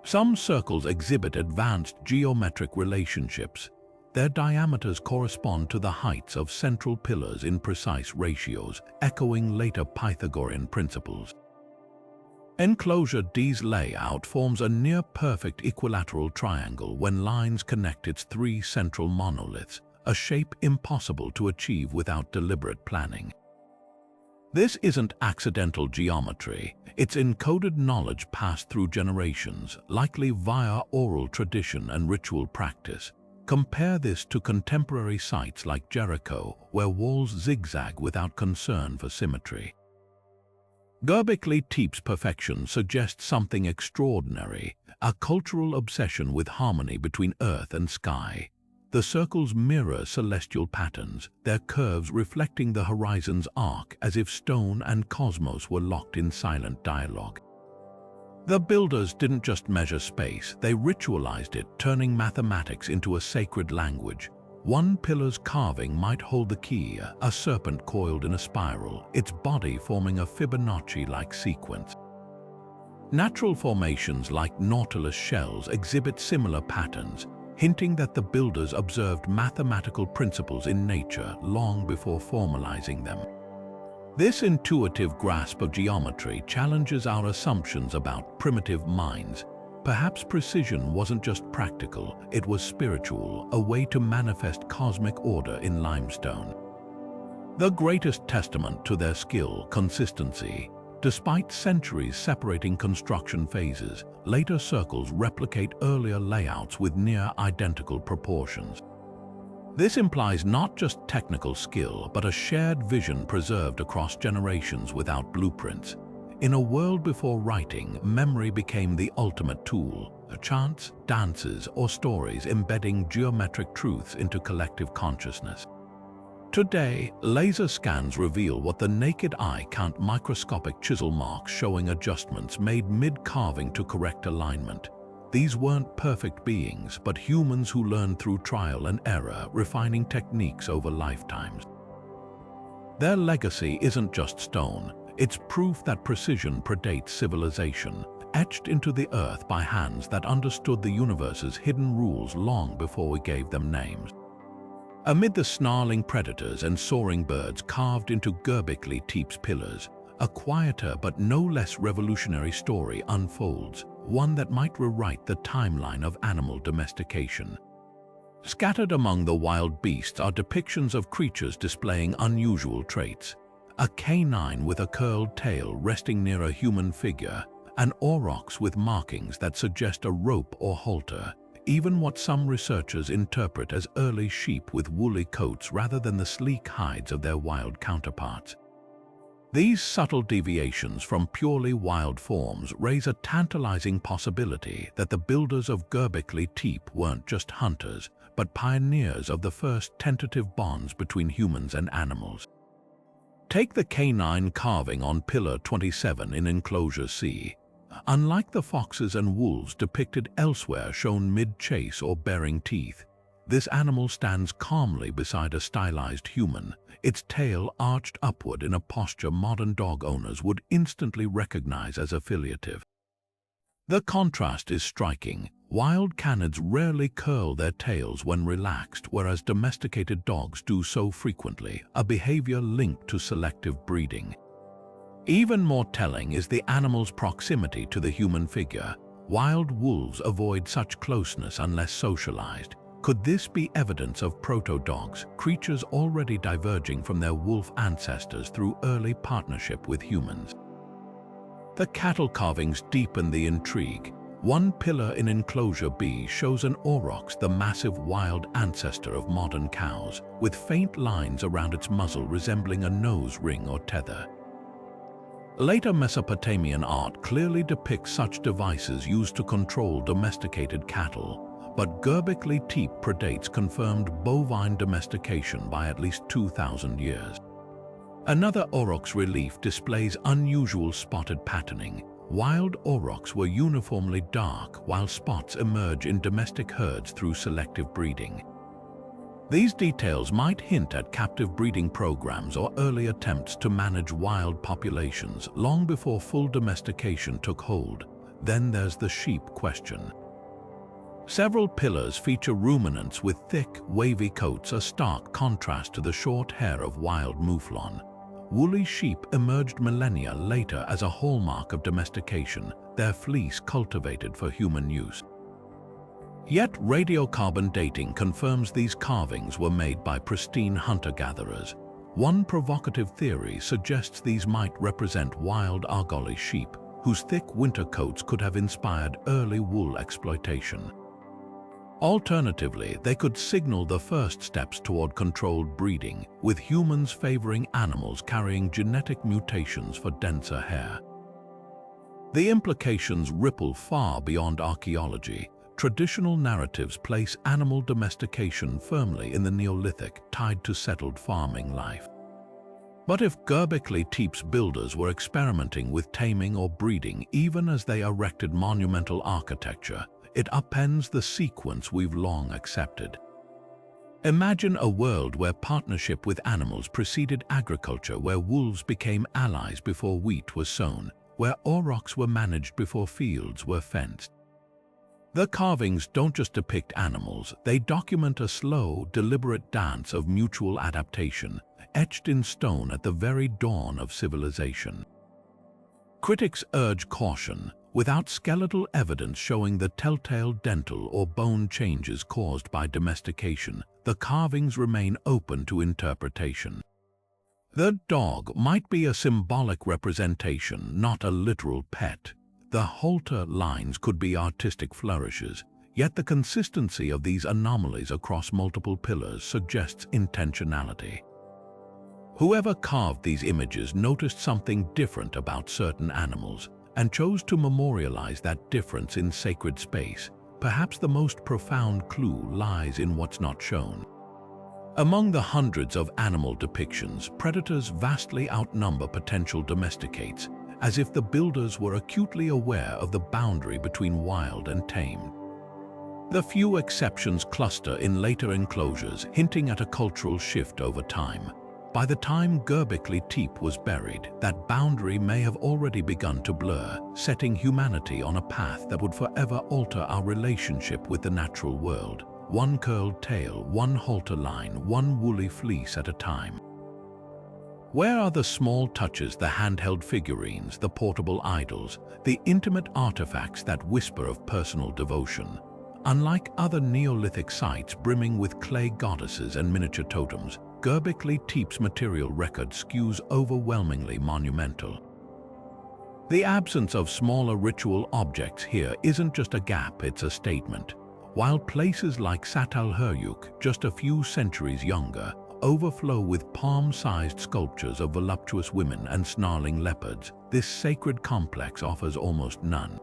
Speaker 1: Some circles exhibit advanced geometric relationships. Their diameters correspond to the heights of central pillars in precise ratios, echoing later Pythagorean principles. Enclosure D's layout forms a near-perfect equilateral triangle when lines connect its 3 central monoliths, a shape impossible to achieve without deliberate planning. This isn't accidental geometry. It's encoded knowledge passed through generations, likely via oral tradition and ritual practice. Compare this to contemporary sites like Jericho, where walls zigzag without concern for symmetry. Göbekli Tepe's perfection suggests something extraordinary, a cultural obsession with harmony between earth and sky. The circles mirror celestial patterns, their curves reflecting the horizon's arc as if stone and cosmos were locked in silent dialogue. The builders didn't just measure space, they ritualized it, turning mathematics into a sacred language. One pillar's carving might hold the key, a serpent coiled in a spiral, its body forming a Fibonacci-like sequence. Natural formations like nautilus shells exhibit similar patterns, hinting that the builders observed mathematical principles in nature long before formalizing them. This intuitive grasp of geometry challenges our assumptions about primitive minds. Perhaps precision wasn't just practical, it was spiritual, a way to manifest cosmic order in limestone. The greatest testament to their skill, consistency. Despite centuries separating construction phases, later circles replicate earlier layouts with near-identical proportions. This implies not just technical skill, but a shared vision preserved across generations without blueprints. In a world before writing, memory became the ultimate tool. Chants, dances, or stories embedding geometric truths into collective consciousness. Today, laser scans reveal what the naked eye can't: microscopic chisel marks showing adjustments made mid-carving to correct alignment. These weren't perfect beings, but humans who learned through trial and error, refining techniques over lifetimes. Their legacy isn't just stone. It's proof that precision predates civilization, etched into the earth by hands that understood the universe's hidden rules long before we gave them names. Amid the snarling predators and soaring birds carved into Göbekli Tepe's pillars, a quieter but no less revolutionary story unfolds, one that might rewrite the timeline of animal domestication. Scattered among the wild beasts are depictions of creatures displaying unusual traits. A canine with a curled tail resting near a human figure, an aurochs with markings that suggest a rope or halter, even what some researchers interpret as early sheep with woolly coats rather than the sleek hides of their wild counterparts. These subtle deviations from purely wild forms raise a tantalizing possibility that the builders of Göbekli Tepe weren't just hunters, but pioneers of the first tentative bonds between humans and animals. Take the canine carving on Pillar 27 in Enclosure C. Unlike the foxes and wolves depicted elsewhere shown mid-chase or baring teeth, this animal stands calmly beside a stylized human, its tail arched upward in a posture modern dog owners would instantly recognize as affiliative. The contrast is striking. Wild canids rarely curl their tails when relaxed, whereas domesticated dogs do so frequently, a behavior linked to selective breeding. Even more telling is the animal's proximity to the human figure. Wild wolves avoid such closeness unless socialized. Could this be evidence of proto-dogs, creatures already diverging from their wolf ancestors through early partnership with humans? The cattle carvings deepen the intrigue. One pillar in Enclosure B shows an aurochs, the massive wild ancestor of modern cows, with faint lines around its muzzle resembling a nose ring or tether. Later Mesopotamian art clearly depicts such devices used to control domesticated cattle, but Göbekli Tepe predates confirmed bovine domestication by at least 2,000 years. Another aurochs relief displays unusual spotted patterning. Wild aurochs were uniformly dark, while spots emerge in domestic herds through selective breeding. These details might hint at captive breeding programs or early attempts to manage wild populations long before full domestication took hold. Then there's the sheep question. Several pillars feature ruminants with thick, wavy coats, a stark contrast to the short hair of wild mouflon. Woolly sheep emerged millennia later as a hallmark of domestication, their fleece cultivated for human use. Yet radiocarbon dating confirms these carvings were made by pristine hunter-gatherers. One provocative theory suggests these might represent wild Argolli sheep, whose thick winter coats could have inspired early wool exploitation. Alternatively, they could signal the first steps toward controlled breeding, with humans favoring animals carrying genetic mutations for denser hair. The implications ripple far beyond archaeology. Traditional narratives place animal domestication firmly in the Neolithic, tied to settled farming life. But if Gbekli Tepe's builders were experimenting with taming or breeding even as they erected monumental architecture, it upends the sequence we've long accepted. Imagine a world where partnership with animals preceded agriculture, where wolves became allies before wheat was sown, where aurochs were managed before fields were fenced. The carvings don't just depict animals, they document a slow, deliberate dance of mutual adaptation, etched in stone at the very dawn of civilization. Critics urge caution. Without skeletal evidence showing the telltale dental or bone changes caused by domestication, the carvings remain open to interpretation. The dog might be a symbolic representation, not a literal pet. The halter lines could be artistic flourishes, yet the consistency of these anomalies across multiple pillars suggests intentionality. Whoever carved these images noticed something different about certain animals, and chose to memorialize that difference in sacred space. Perhaps the most profound clue lies in what's not shown. Among the hundreds of animal depictions, predators vastly outnumber potential domesticates, as if the builders were acutely aware of the boundary between wild and tame. The few exceptions cluster in later enclosures, hinting at a cultural shift over time. By the time Gbekli Tepe was buried, that boundary may have already begun to blur, setting humanity on a path that would forever alter our relationship with the natural world. One curled tail, one halter line, one woolly fleece at a time. Where are the small touches, the handheld figurines, the portable idols, the intimate artifacts that whisper of personal devotion? Unlike other Neolithic sites brimming with clay goddesses and miniature totems, Gbekli Tepe's material record skews overwhelmingly monumental. The absence of smaller ritual objects here isn't just a gap, it's a statement. While places like Çatalhöyük, just a few centuries younger, overflow with palm-sized sculptures of voluptuous women and snarling leopards, this sacred complex offers almost none.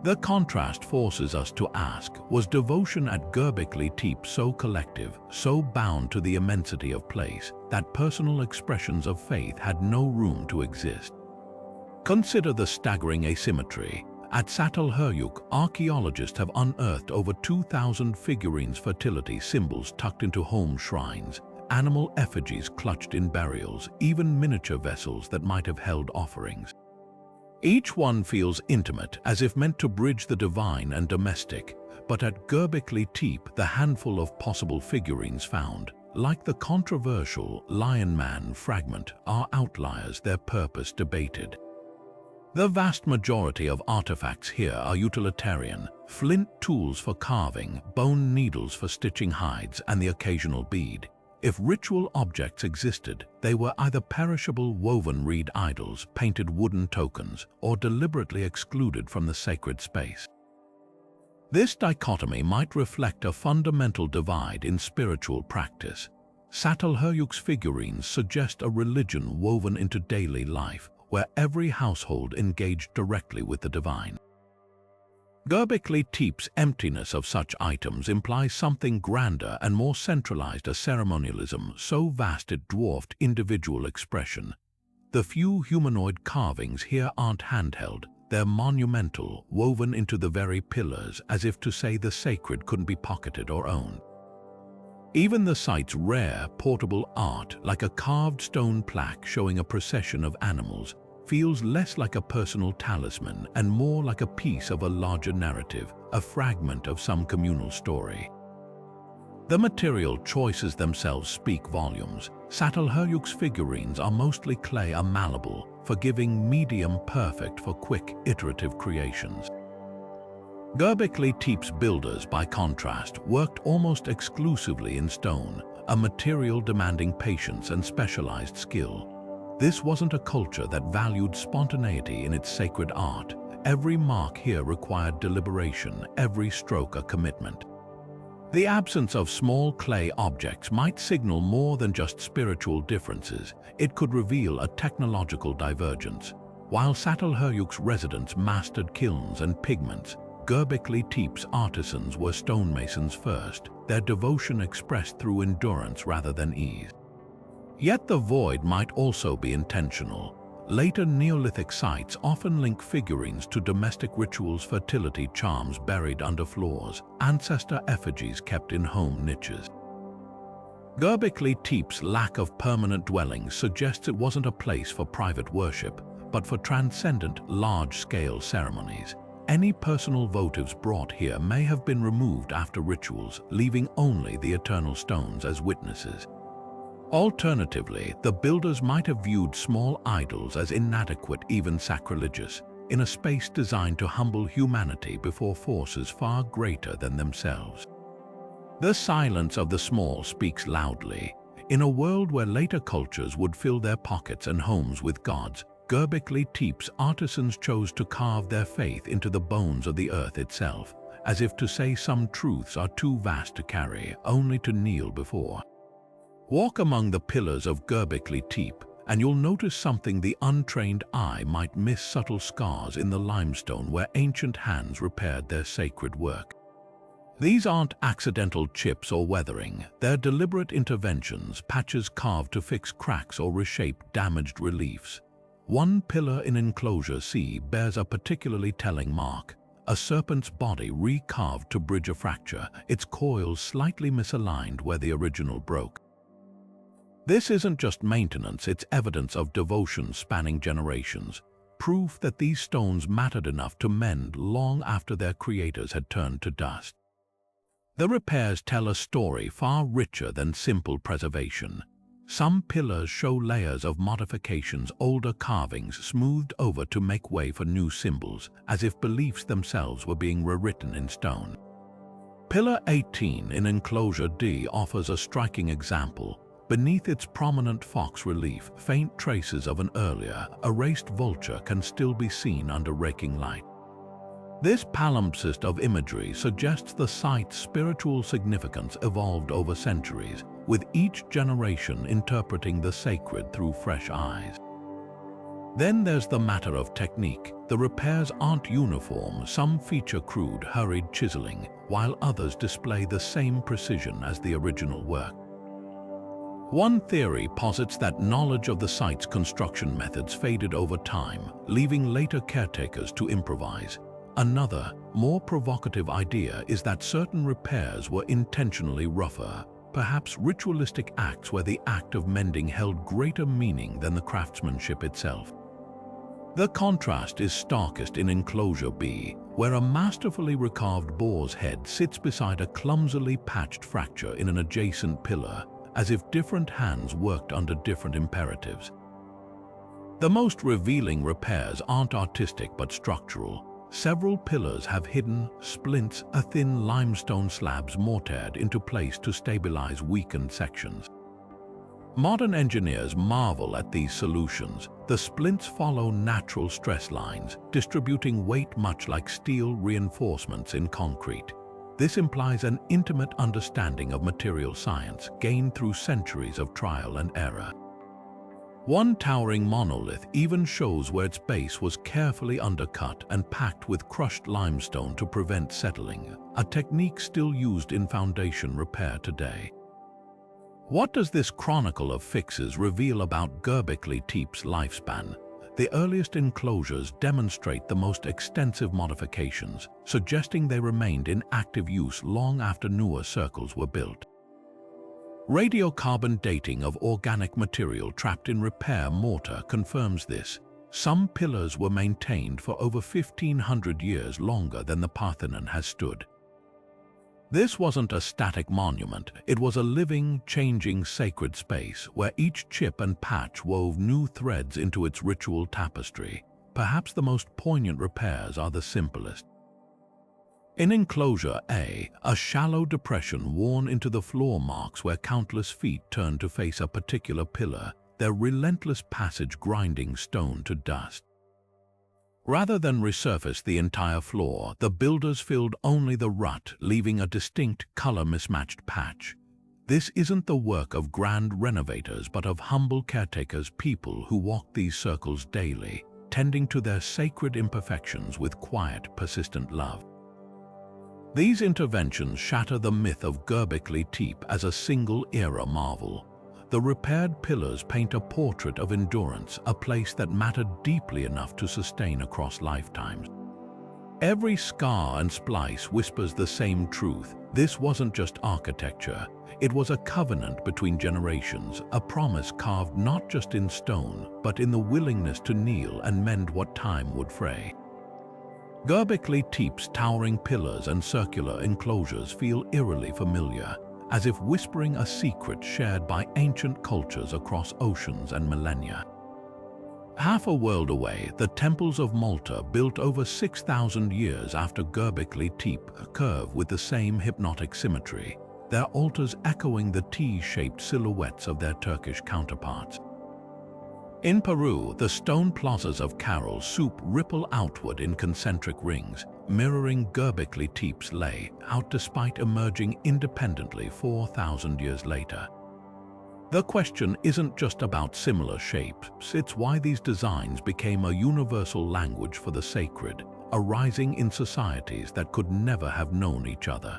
Speaker 1: The contrast forces us to ask, was devotion at Gbekli Tepe so collective, so bound to the immensity of place, that personal expressions of faith had no room to exist? Consider the staggering asymmetry. At Çatalhöyük, archaeologists have unearthed over 2,000 figurines, fertility symbols tucked into home shrines, animal effigies clutched in burials, even miniature vessels that might have held offerings. Each one feels intimate, as if meant to bridge the divine and domestic, but at Gbekli Tepe, the handful of possible figurines found, like the controversial Lion Man fragment, are outliers, their purpose debated. The vast majority of artifacts here are utilitarian: flint tools for carving, bone needles for stitching hides, and the occasional bead. If ritual objects existed, they were either perishable woven reed idols, painted wooden tokens, or deliberately excluded from the sacred space. This dichotomy might reflect a fundamental divide in spiritual practice. Çatalhöyük's figurines suggest a religion woven into daily life, where every household engaged directly with the divine. Gbekli Tepe's emptiness of such items implies something grander and more centralized, a ceremonialism so vast it dwarfed individual expression. The few humanoid carvings here aren't handheld, they're monumental, woven into the very pillars, as if to say the sacred couldn't be pocketed or owned. Even the site's rare, portable art, like a carved stone plaque showing a procession of animals, feels less like a personal talisman and more like a piece of a larger narrative, a fragment of some communal story. The material choices themselves speak volumes. Çatalhöyük's figurines are mostly clay, are malleable, forgiving, medium, perfect for quick, iterative creations. Gbekli Tepe's builders, by contrast, worked almost exclusively in stone, a material demanding patience and specialized skill. This wasn't a culture that valued spontaneity in its sacred art. Every mark here required deliberation, every stroke a commitment. The absence of small clay objects might signal more than just spiritual differences. It could reveal a technological divergence. While Çatalhöyük's residents mastered kilns and pigments, Gbekli Tepe's artisans were stonemasons first, their devotion expressed through endurance rather than ease. Yet the void might also be intentional. Later Neolithic sites often link figurines to domestic rituals, fertility charms buried under floors, ancestor effigies kept in home niches. Gbekli Tepe's lack of permanent dwellings suggests it wasn't a place for private worship, but for transcendent, large-scale ceremonies. Any personal votives brought here may have been removed after rituals, leaving only the eternal stones as witnesses. Alternatively, the builders might have viewed small idols as inadequate, even sacrilegious, in a space designed to humble humanity before forces far greater than themselves. The silence of the small speaks loudly. In a world where later cultures would fill their pockets and homes with gods, Gbekli Tepe's artisans chose to carve their faith into the bones of the earth itself, as if to say some truths are too vast to carry, only to kneel before. Walk among the pillars of Gbekli Tepe, and you'll notice something the untrained eye might miss: subtle scars in the limestone where ancient hands repaired their sacred work. These aren't accidental chips or weathering, they're deliberate interventions, patches carved to fix cracks or reshape damaged reliefs. One pillar in enclosure C bears a particularly telling mark: a serpent's body recarved to bridge a fracture, its coils slightly misaligned where the original broke. This isn't just maintenance, it's evidence of devotion spanning generations, proof that these stones mattered enough to mend long after their creators had turned to dust. The repairs tell a story far richer than simple preservation. Some pillars show layers of modifications, older carvings smoothed over to make way for new symbols, as if beliefs themselves were being rewritten in stone. Pillar 18 in enclosure D offers a striking example. Beneath its prominent fox relief, faint traces of an earlier, erased vulture can still be seen under raking light. This palimpsest of imagery suggests the site's spiritual significance evolved over centuries, with each generation interpreting the sacred through fresh eyes. Then there's the matter of technique. The repairs aren't uniform. Some feature crude, hurried chiseling, while others display the same precision as the original work. One theory posits that knowledge of the site's construction methods faded over time, leaving later caretakers to improvise. Another, more provocative idea is that certain repairs were intentionally rougher, perhaps ritualistic acts where the act of mending held greater meaning than the craftsmanship itself. The contrast is starkest in enclosure B, where a masterfully recarved boar's head sits beside a clumsily patched fracture in an adjacent pillar, as if different hands worked under different imperatives. The most revealing repairs aren't artistic but structural. Several pillars have hidden splints, a thin limestone slabs mortared into place to stabilize weakened sections. Modern engineers marvel at these solutions. The splints follow natural stress lines, distributing weight much like steel reinforcements in concrete. This implies an intimate understanding of material science gained through centuries of trial and error. One towering monolith even shows where its base was carefully undercut and packed with crushed limestone to prevent settling, a technique still used in foundation repair today. What does this chronicle of fixes reveal about Gbekli Tepe's lifespan? The earliest enclosures demonstrate the most extensive modifications, suggesting they remained in active use long after newer circles were built. Radiocarbon dating of organic material trapped in repair mortar confirms this. Some pillars were maintained for over 1,500 years, longer than the Parthenon has stood. This wasn't a static monument, it was a living, changing sacred space where each chip and patch wove new threads into its ritual tapestry. Perhaps the most poignant repairs are the simplest. In enclosure A shallow depression worn into the floor marks where countless feet turn to face a particular pillar, their relentless passage grinding stone to dust. Rather than resurface the entire floor, the builders filled only the rut, leaving a distinct color-mismatched patch. This isn't the work of grand renovators, but of humble caretakers, people who walk these circles daily, tending to their sacred imperfections with quiet, persistent love. These interventions shatter the myth of Gbekli Tepe as a single-era marvel. The repaired pillars paint a portrait of endurance, a place that mattered deeply enough to sustain across lifetimes. Every scar and splice whispers the same truth. This wasn't just architecture. It was a covenant between generations, a promise carved not just in stone, but in the willingness to kneel and mend what time would fray. Gbekli Tepe's towering pillars and circular enclosures feel eerily familiar, as if whispering a secret shared by ancient cultures across oceans and millennia. Half a world away, the temples of Malta, built over 6,000 years after Gbekli Tepe, curve with the same hypnotic symmetry, their altars echoing the T-shaped silhouettes of their Turkish counterparts. In Peru, the stone plazas of Caral Soup ripple outward in concentric rings, mirroring Gbekli Tepe's layout despite emerging independently 4,000 years later. The question isn't just about similar shapes, it's why these designs became a universal language for the sacred, arising in societies that could never have known each other.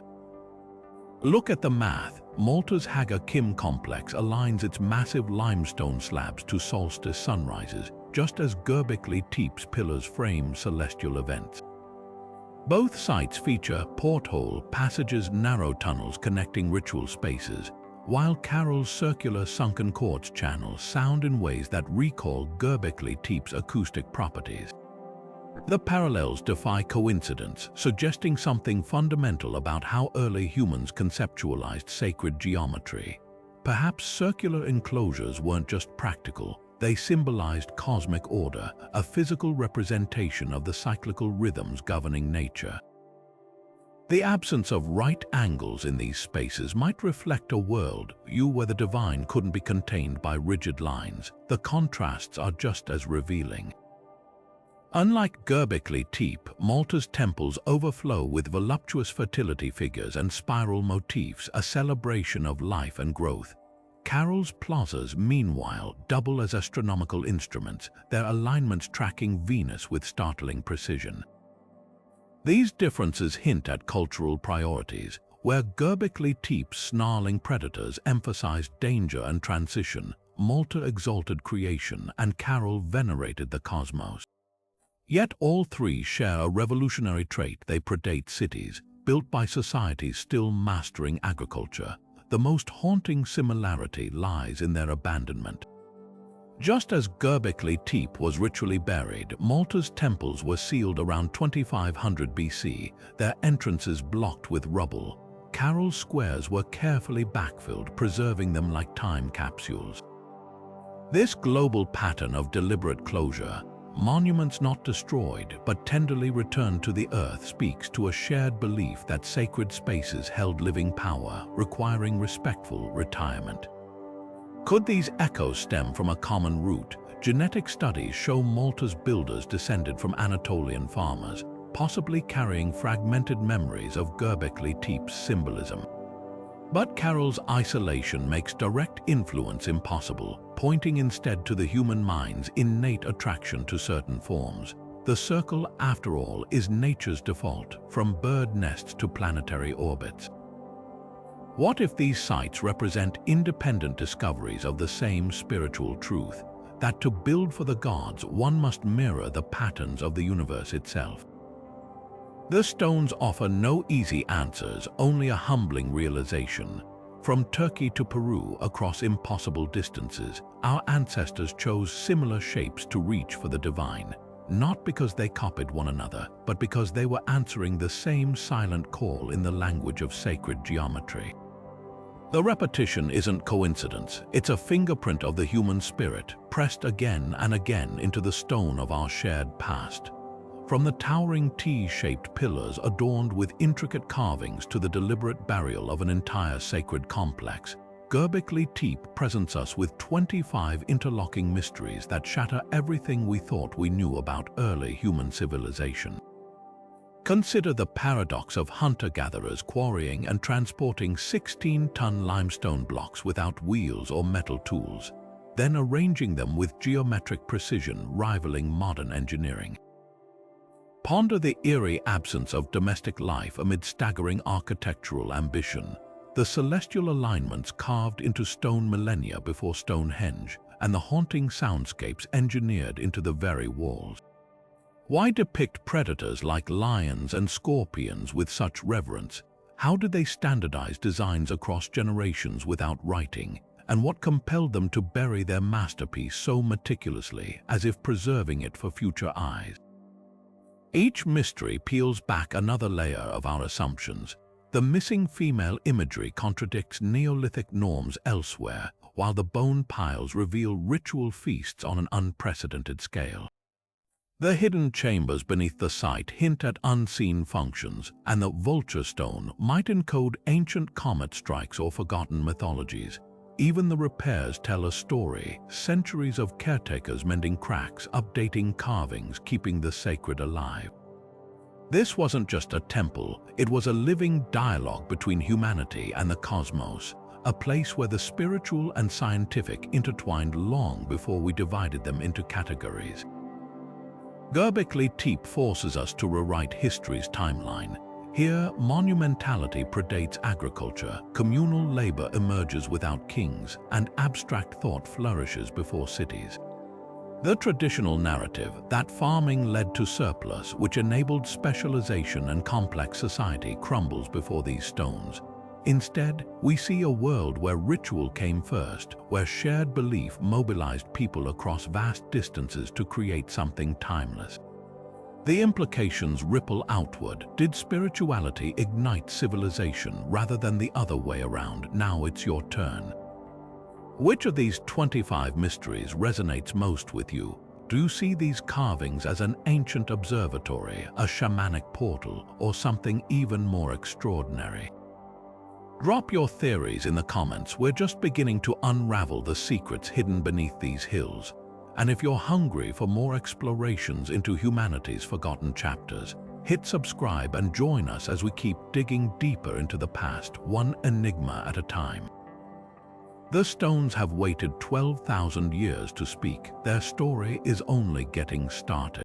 Speaker 1: Look at the math. Malta's Haga Kim complex aligns its massive limestone slabs to solstice sunrises, just as Gbekli Tepe's pillars frame celestial events. Both sites feature porthole passages, narrow tunnels connecting ritual spaces, while Caral's circular sunken quartz channels sound in ways that recall Gbekli Tepe's acoustic properties. The parallels defy coincidence, suggesting something fundamental about how early humans conceptualized sacred geometry. Perhaps circular enclosures weren't just practical, they symbolized cosmic order, a physical representation of the cyclical rhythms governing nature. The absence of right angles in these spaces might reflect a world where the divine couldn't be contained by rigid lines. The contrasts are just as revealing. Unlike Gbekli Tepe, Malta's temples overflow with voluptuous fertility figures and spiral motifs, a celebration of life and growth. Caral's plazas, meanwhile, double as astronomical instruments, their alignments tracking Venus with startling precision. These differences hint at cultural priorities, where Gbekli Tepe's snarling predators emphasized danger and transition, Malta exalted creation, and Caral venerated the cosmos. Yet all three share a revolutionary trait: they predate cities, built by societies still mastering agriculture. The most haunting similarity lies in their abandonment. Just as Gbekli Tepe was ritually buried, Malta's temples were sealed around 2500 BC, their entrances blocked with rubble. Caral's squares were carefully backfilled, preserving them like time capsules. This global pattern of deliberate closure, monuments not destroyed but tenderly returned to the earth, speaks to a shared belief that sacred spaces held living power, requiring respectful retirement. Could these echoes stem from a common root? Genetic studies show Malta's builders descended from Anatolian farmers, possibly carrying fragmented memories of Gbekli Tepe's symbolism. But Caral's isolation makes direct influence impossible, pointing instead to the human mind's innate attraction to certain forms. The circle, after all, is nature's default, from bird nests to planetary orbits. What if these sites represent independent discoveries of the same spiritual truth, that to build for the gods one must mirror the patterns of the universe itself? The stones offer no easy answers, only a humbling realization. From Turkey to Peru, across impossible distances, our ancestors chose similar shapes to reach for the divine, not because they copied one another, but because they were answering the same silent call in the language of sacred geometry. The repetition isn't coincidence, it's a fingerprint of the human spirit, pressed again and again into the stone of our shared past. From the towering T-shaped pillars adorned with intricate carvings to the deliberate burial of an entire sacred complex, Gbekli Tepe presents us with 25 interlocking mysteries that shatter everything we thought we knew about early human civilization. Consider the paradox of hunter-gatherers quarrying and transporting 16-ton limestone blocks without wheels or metal tools, then arranging them with geometric precision rivaling modern engineering. Ponder the eerie absence of domestic life amid staggering architectural ambition, the celestial alignments carved into stone millennia before Stonehenge, and the haunting soundscapes engineered into the very walls. Why depict predators like lions and scorpions with such reverence? How did they standardize designs across generations without writing? And what compelled them to bury their masterpiece so meticulously, as if preserving it for future eyes? Each mystery peels back another layer of our assumptions. The missing female imagery contradicts Neolithic norms elsewhere, while the bone piles reveal ritual feasts on an unprecedented scale. The hidden chambers beneath the site hint at unseen functions, and the vulture stone might encode ancient comet strikes or forgotten mythologies. Even the repairs tell a story, centuries of caretakers mending cracks, updating carvings, keeping the sacred alive. This wasn't just a temple, it was a living dialogue between humanity and the cosmos, a place where the spiritual and scientific intertwined long before we divided them into categories. Gbekli Tepe forces us to rewrite history's timeline. Here, monumentality predates agriculture, communal labor emerges without kings, and abstract thought flourishes before cities. The traditional narrative that farming led to surplus, which enabled specialization and complex society, crumbles before these stones. Instead, we see a world where ritual came first, where shared belief mobilized people across vast distances to create something timeless. The implications ripple outward. Did spirituality ignite civilization rather than the other way around? Now it's your turn. Which of these 25 mysteries resonates most with you? Do you see these carvings as an ancient observatory, a shamanic portal, or something even more extraordinary? Drop your theories in the comments. We're just beginning to unravel the secrets hidden beneath these hills. And if you're hungry for more explorations into humanity's forgotten chapters, hit subscribe and join us as we keep digging deeper into the past, one enigma at a time. The stones have waited 12,000 years to speak. Their story is only getting started.